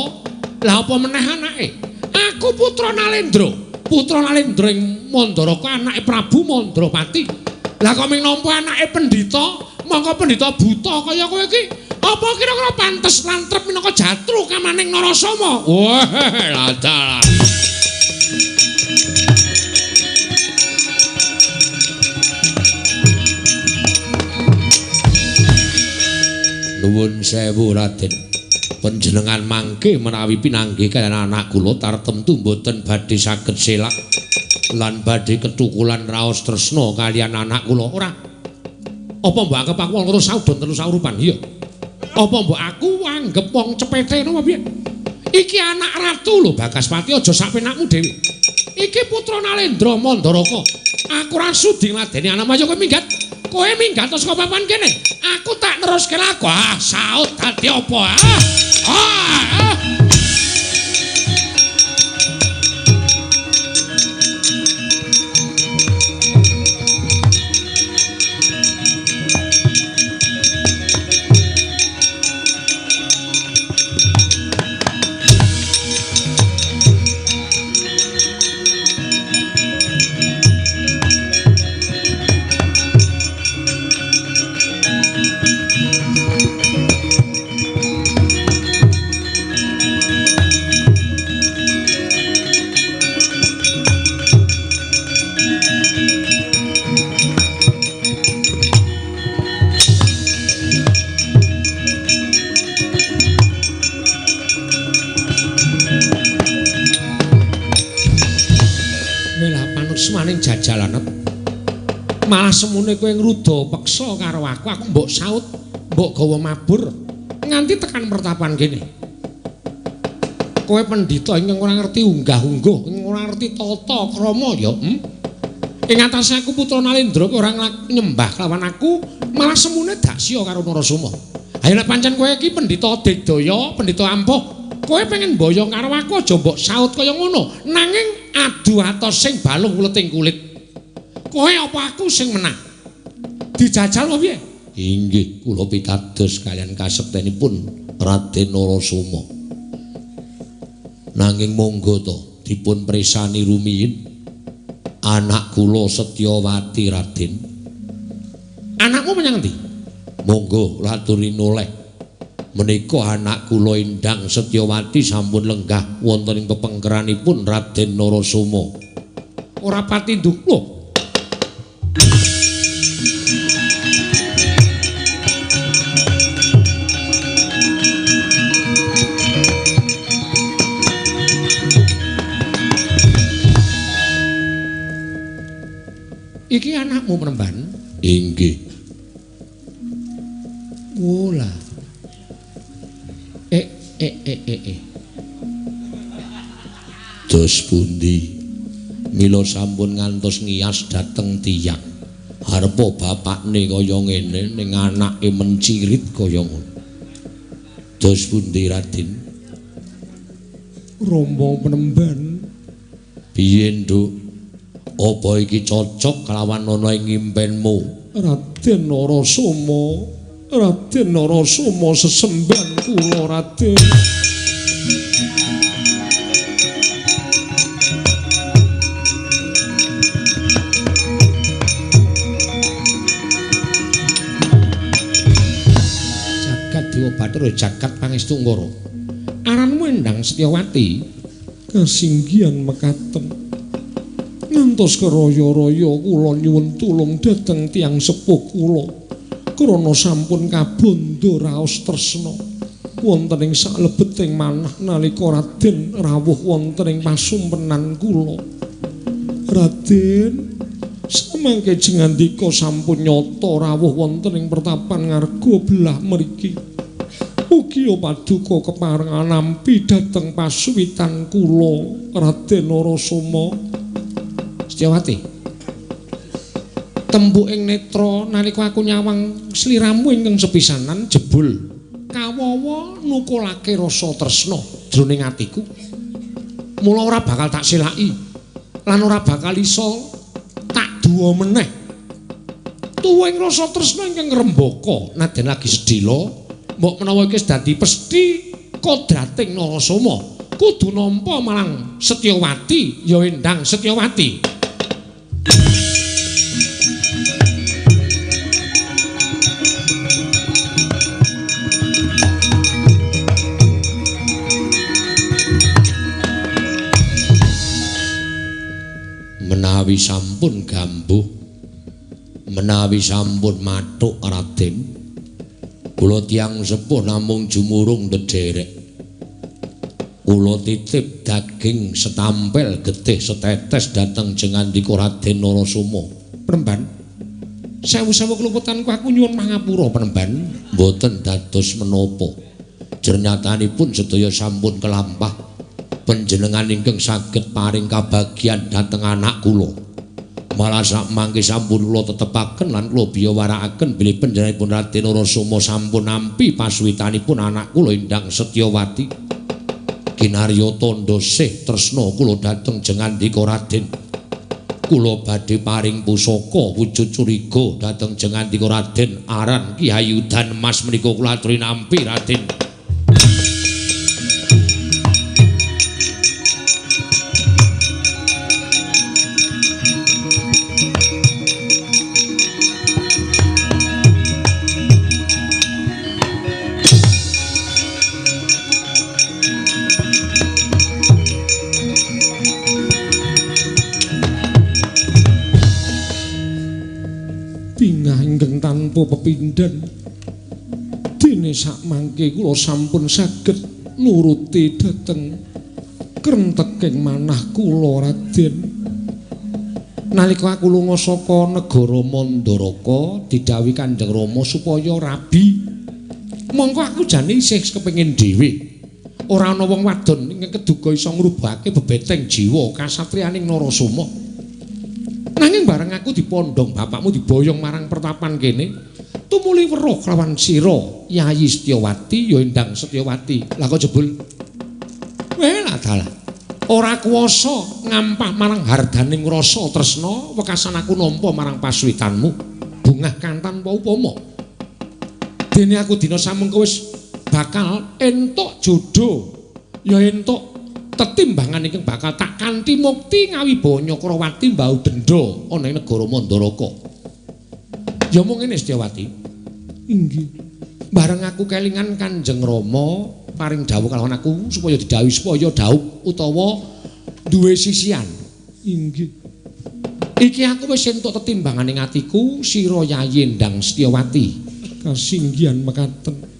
lah apa meneh anake? Aku putra Nalendra. Putra Nalendra ing Mandaraka anake Prabu Mandrapati. Lah kok ming nampa anake pendhita, mongko pendhita buta kaya kowe iki. Apa kira-kira pantes lantrep minangka jatru kamaning Narasoma? Wah, ladalah. Nuwun sewu Raden. Panjenengan mangke menawi pinanggih kaliyan anak kula tartemtu mboten badhe saged selak lan badhe ketukulan raos tresna kaliyan anak kula. Ora. Apa mbok anggap aku wong terus saudon terus saurupan? Iya. Apa mbok aku anggap wong cepete napa piye? Iki anak ratu lho Bagaspati, aja sapenakmu dhewe. Iki putra Nalendra Mandaraka. Aku ora sudi ngladeni anak aja kowe minggat. Kowe minggat saka papan kene. Aku tak neruske laku. Saut dadi apa? Jalanan malah semune kowe ngruda peksa karo aku mbok saut mbok gawa mabur nganti tekan pertapan kene. Kowe pendhita ingkang ora ngerti unggah-ungguh, ora ngerti tata krama ya. Ing atase aku putra Nalendra kowe ora nyembah kelawan aku, malah semune dak sia karo Narasoma. Ayo nek pancen kowe iki pendhita Digdaya, pendhita ampuh, kowe pengen boyong karo aku aja mbok saut kaya ngono. Nanging adu atos sing balung uleting kulit. Kowe apa aku sing menang? Dijajal apa piye? Inggih, kula pitados kaliyan kasektenipun Raden Narasoma. Nanging monggo to dipun presani rumiyin anak kula Setyawati Raden. Anakmu menyang ndi? Monggo aturi noleh. Menika anak kula Endang Setyawati sampun lenggah wonten ing pepengkeranipun Raden Narasoma. Ora pati nduk lho. Iki anakmu Penemban? Inggih. Wola. Dos pundi? Mila sampun ngantos ngiyas dhateng tiyang. Arepa bapakne kaya ngene ning anake mencirit kaya ngono. Dos pundi Raden? Rama Penemban. Piye, Nduk? Apa iki cocok kelawan ana ing impenmu? Raden Narasoma sesemban kula Raden. Dewa Bathara jagat pangestu ngara. Aranmu Endang Setyawati kasinggihan mekaten. Ngantos keraya-raya kula nyuwun tulung dhateng tiyang sepuh kula. Krana sampun kabandha raos tresna wonten ing saklebeting manah nalika Raden rawuh wonten ing pasumpenan kula. Raden samangke jengandika sampun nyata rawuh wonten ing pertapan ngarga belah mriki. Ugi paduka keparengan nampi dhateng pasuwitan kula Raden Narasoma. Setyawati. Tembuking netra nalika aku nyawang sliramu ingkang sepisanan jebul kawawa nukulake rasa tresna jroning atiku. Mula ora bakal tak selaki lan ora bakal iso tak duwa meneh. Tuwing rasa tresna ingkang ngrembaka naden lagi sedhela mbok menawa iki dadi pesthi kodrating Narasoma kudu nampa marang Setyawati ya Endang Setyawati. Menawi sampun gambuh menawi sampun mathuk Raden kula tiyang sepuh namung jumurung ndederek. Kula titip daging setampel getih setetes dhateng jengandika Raden Narasoma. Penemban, sewu-sewu kluputanku aku nyuwun pangapura Penemban, mboten dados menapa. Jernyatanipun sedaya sampun kelampah. Panjenengan ingkang saged paring kabagyan dhateng anak kula. Malah sak mangke sampun kula tetepaken lan kula biyawarakaken bilih panjenenganipun Raden Narasoma sampun nampi pasuwitanipun anak kula Endang Setyawati. Kinarya tandha sih tresna kula dhateng jengandika Raden. Kula badhe paring pusaka wujud curiga dhateng jengandika Raden aran Ki Hayudan Mas menika kula aturi nampi Raden. Tanpa pepindhan dene sakmangke kula sampun saged nuruti dhateng krenteking manah kula Raden. Nalika aku lunga saka negara Mandaraka didhawuhi Kanjeng Rama supaya rabi. Mongko aku jane isih kepengin dhewe. Ora ana wong wadon ingkang keduga iso ngrubahake bebeteng jiwa kasatriyaning Narasoma. Nanging bareng aku dipondhong bapakmu diboyong marang pertapan kene, tumuli weruh kelawan sira Yayi Setyawati ya Endang Setyawati. Lah kok jebul lah dalah. Ora kuwasa ngampah marang hardaning rasa tresna wekasan aku nampa marang pasuwitanmu. Bungah kantan apa upama. Dene aku dina samengko wis bakal entuk jodho ya entuk tetimbangan ingkang bakal tak kanthi mukti ngawibawa Nyakrawati mbau denda ana ing negara Mandaraka. Ya mung ngene Setyawati. Inggih. Bareng aku kelingan Kanjeng Rama paring dawuh kalawan aku supaya didhawuhi supaya dhaup utawa duwe sisian. Inggih. Iki aku wis entuk tetimbangan ing atiku sira Yayi Endang Setyawati. Kasinggihan mekaten.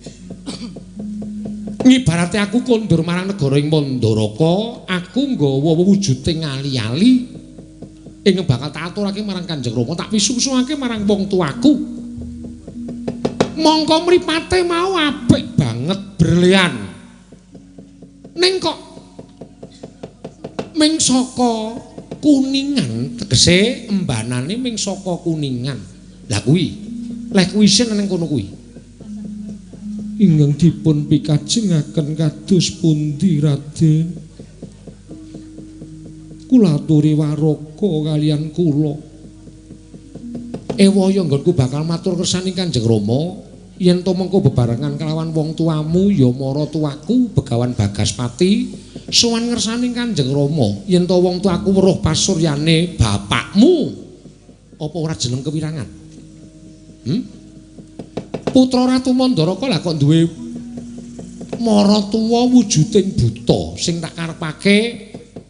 Ngibarate aku kondur marang negara ing Mandaraka, aku nggawa wujuding ali-ali ing bakal tak aturake marang Kanjeng Rama, tak pisusuake marang wong tuaku. Mongko mripate mau apik banget, brilian. Ning kok ming saka Kuningan, tegese embanane ming saka Kuningan. Lah kuwi. Lek kuwi isin nang kono kuwi. Ingkang dipun pikajengaken kados pundi Raden? Kula aturi waraka kaliyan kula. Ewaya nggonku bakal matur kersane Kanjeng Rama yen to mengko bebarengan kelawan wong tuamu ya mara tuaku Begawan Bagaspati sowan ngersane Kanjeng Rama yen to wong tuaku weruh pasuryane bapakmu apa ora jeneng kewirangan. Putra Ratu Mandaraka lah kok duwe maratuwa wujuding buta sing tak karepake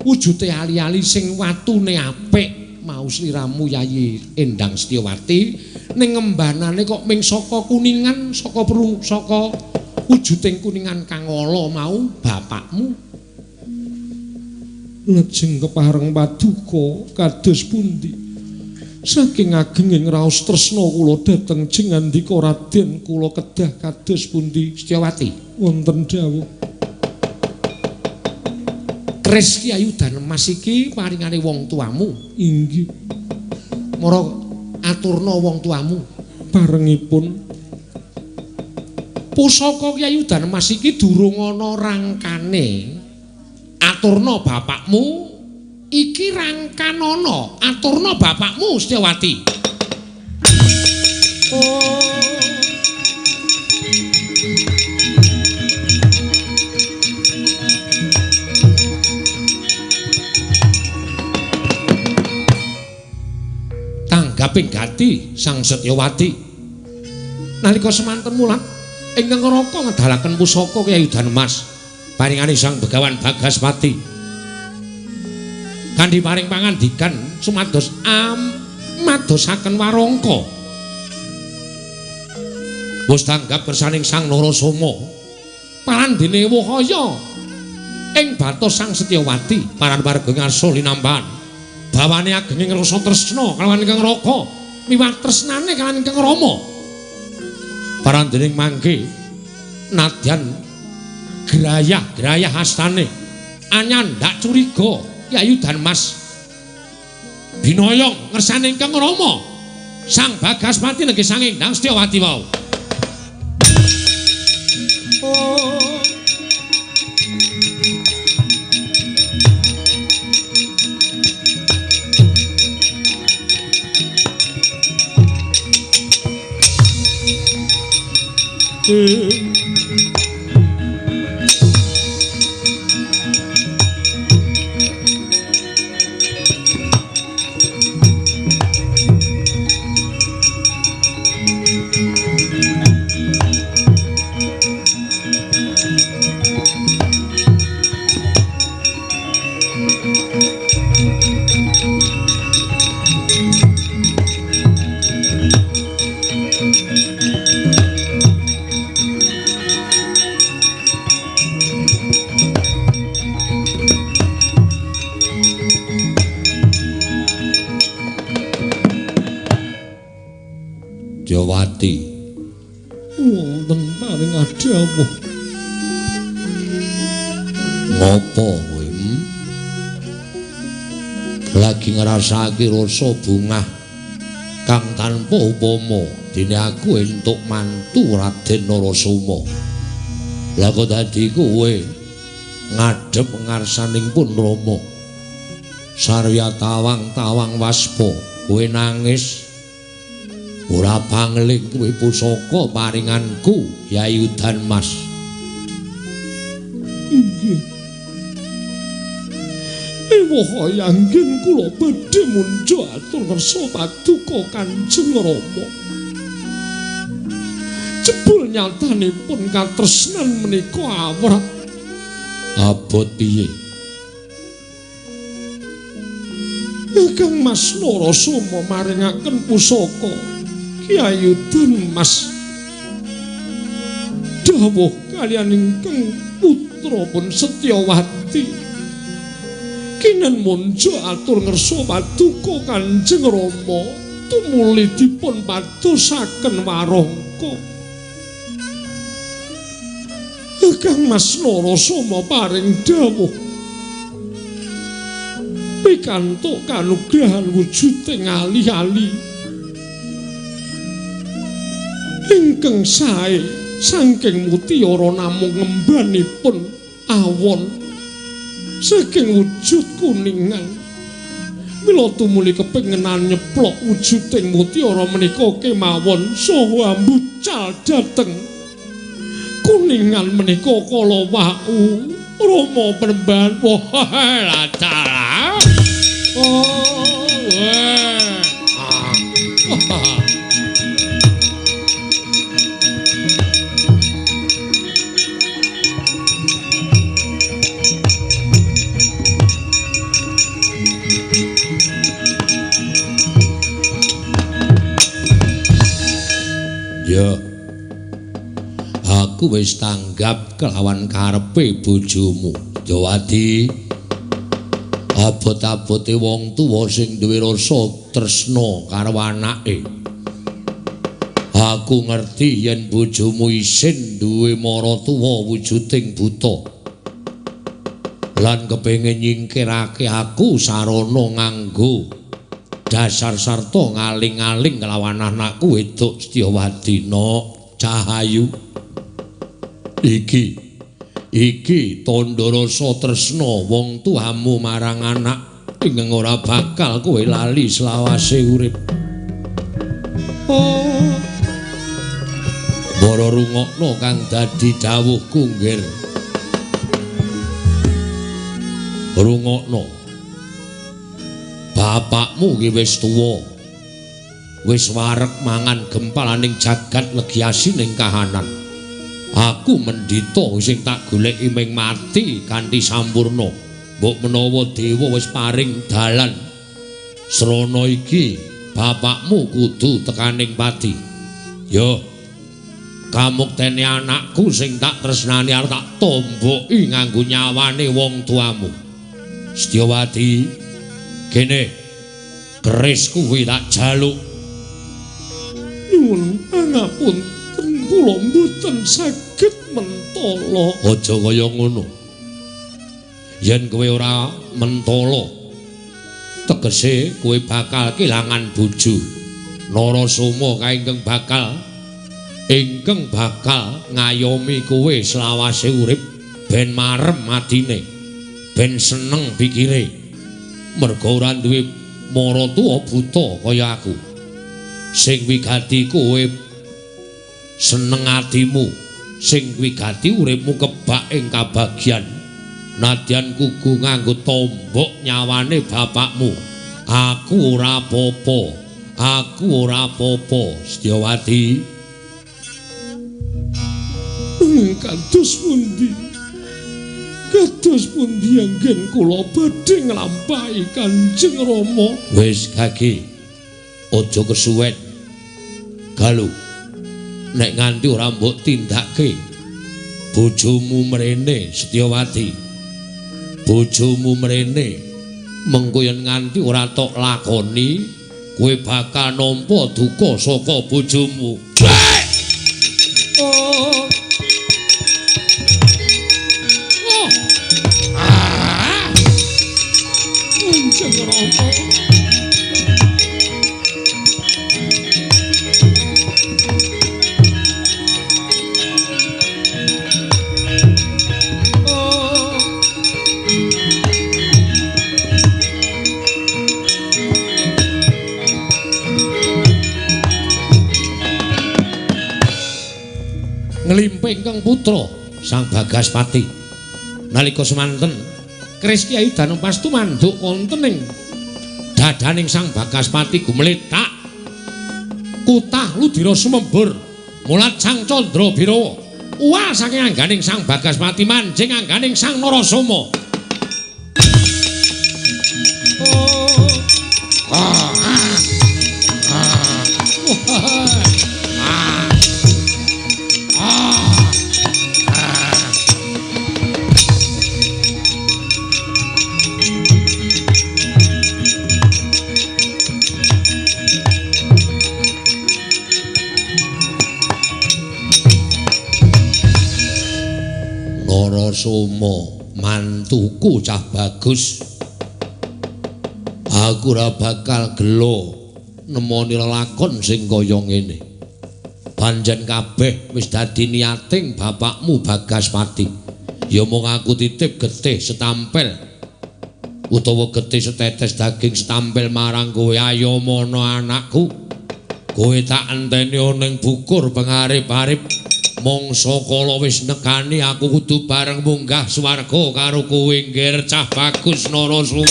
wujude ali-ali sing watune apik mau sliramu Yayi Endang Setyawati ning ngembanane kok ming saka kuningan saka wujuding kuningan kang ala mau bapakmu lajeng kepareng paduka kados pundi saking agenging raos tresna kula dhateng jengandika Raden kula kedah kados pundi Setyawati wonten dawuh Kris Ki Ayudan Mas iki paringane wong tuamu inggih mara aturna wong tuamu parengipun pusaka Ki Ayudan Mas iki durung ana rangkane aturna bapakmu iki rangkanana aturna bapakmu Setyawati. Tanggaping gati Sang Setyawati. Nalika semanten mulat ingkang ngraka ngedalaken pusaka Ki Ayudan Mas paringane Sang Begawan Bagaspati. Kanthi paring pangandikan sumados madosaken warangka. Wis tanggap kersaning Sang Narasoma parandene wahaya ing batos Sang Setyawati paran-warga ngarsa linambahan bawane agenging rasa tresna kalawan Ingkang Raka miwah tresnane kalawan Ingkang Rama. Parandening mangke nadyan grayah hastane anyandak curiga Ki Ayudan Mas binaya ngersane Ingkang Rama Sang Bagaspati nggih Sang Endang Setyawati wau. Setyawati wonten paring adhawuh ngopo kowe lagi ngrasake rasa bungah kang tanpa upama dene aku entuk mantu Raden Narasoma. Lah kok dadi kowe ngadhep ngarsaning pun Rama sarya tawang-tawang waspa kowe nangis ora pangling kowe pusaka paringanku Yayi Udan Mas. Inggih. Ewoh yanggen kula badhe munjuk atur ngersa paduka Kanjeng Rama. Jebul nyatanipun katresnan menika awrat. Abot piye? Kang Mas Narasoma maringaken pusaka Ki Ayudan Mas dawuh kaliyan ingkang putra pun Setyawati kinen munjuk atur ngersa paduka Kanjeng Rama tumuli dipun padosaken warangka. Kang Mas Narasoma paring dawuh pikantuk kanugrahan wujuding ali-ali ingkang sae saking mutiara namung ngembanipun awon saking wujud kuningan. Mila tumuli kepengenan nyeplok wujuding mutiara menika kemawon saha ambucal dhateng kuningan menika kala wau Rama Penembahan. Wah, lacala. Ya, aku wis tanggap kelawan karepe bojomu, Jawadi. Abot-abote wong tuwa sing duwe rasa tresna karo anake. Aku ngerti yen bojomu isin duwe mara tuwa wujuding buta. Lan kepengin nyingkirake aku sarana nganggo dasar sarta ngaling-aling kelawan anakku wedok Setyawadi Cahayu. Iki tandha rasa tresna wong tuamu marang anak ingkang ora bakal kowe lali selawase urip. Para rungokno kang dadi dawuhku nggir. Rungokno. Bapakmu ki wis tuwa. Wis wareg mangan gempalaning jagat legiasining kahanan. Aku mendhita sing tak goleki ming mati kanthi sampurna. Mbok menawa dewa wis paring dalan srana iki, bapakmu kudu tekaning pati. Yo, kamuktene anakku sing tak tresnani arep tak tomboki nganggo nyawane wong tuamu. Setyawadi, kene keris kuwi tak jaluk. Nyuwun pangapunten. Kula mboten saged mentala. Aja kaya ngono. Yen kowe ora mentala, tegese kowe bakal kelangan bojo. Narasoma ingkang bakal ngayomi kowe selawase urip ben marem atine, ben seneng pikire. Merga ora duwe mara tuwa buta kaya aku. Sing wigati kowe seneng atimu, sing wigati uripmu kebak ing kabagyan. Nadyan kuku nganggo tombok nyawane bapakmu. Aku ora apa-apa, Setyawadi. Kados pundi anggen kula badhe nglampahi Kanjeng Rama. Wis kaki, aja kesuwen. Galuh, nek nganti ora mbok tindake, bojomu mrene, Setyawadi. Bojomu mrene, mengko yen nganti ora tok lakoni, kowe bakal nampa duka saka bojomu. Kanjeng Rama. Nglimping Kang Putra Sang Bagaspati. Nalika semanten keris Kyai Danapasti manduk wonten ing dadaning Sang Bagaspati gumletak kutah ludira sumembur mulat Sang Candra Birawa uwal saking angganing Sang Bagaspati manjing angganing Sang Narasoma. Narasoma, mantuku cah bagus. Aku ora bakal gelo nemoni lelakon sing kaya ngene. Panjen kabeh wis dadi niating bapakmu Bagaspati. Ya mung aku titip getih setampel utawa getih setetes daging setampel marang kowe. Ayo mono anakku. Kowe tak enteni ning bukur pengarip-arip. Mangsa kala wis nekani aku kudu bareng munggah swarga karo kowe ngger cah bagus Narasoma.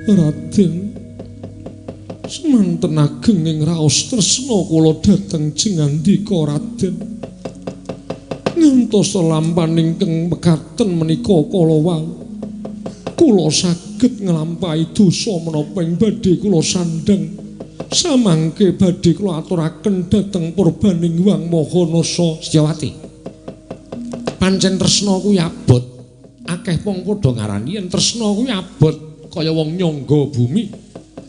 Raden, semanten ageng ing raos tresna kula dhateng jengandika Raden. Ngantos lampahan ingkang mekaten menika kala wau kula saged nglampahi dosa menapa ing badhe kula sandhang. Samangke badhe kula aturaken dhateng Purbaning Hyang Mahanasa. Setyawati. Pancen tresna kuwi abot. Akeh wong padha ngarani yen tresna kuwi abot. Kaya wong nyangga bumi.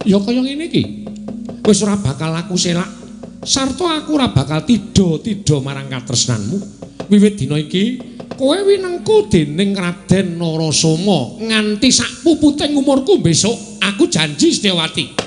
Ya kaya ngene iki. Wis ora bakal aku selak. Sarta aku ora bakal tida-tida marang katresnanmu. Wiwit dina iki kowe winengku dening Raden Narasoma nganti sak puputing umurku besok. Aku janji Setyawati.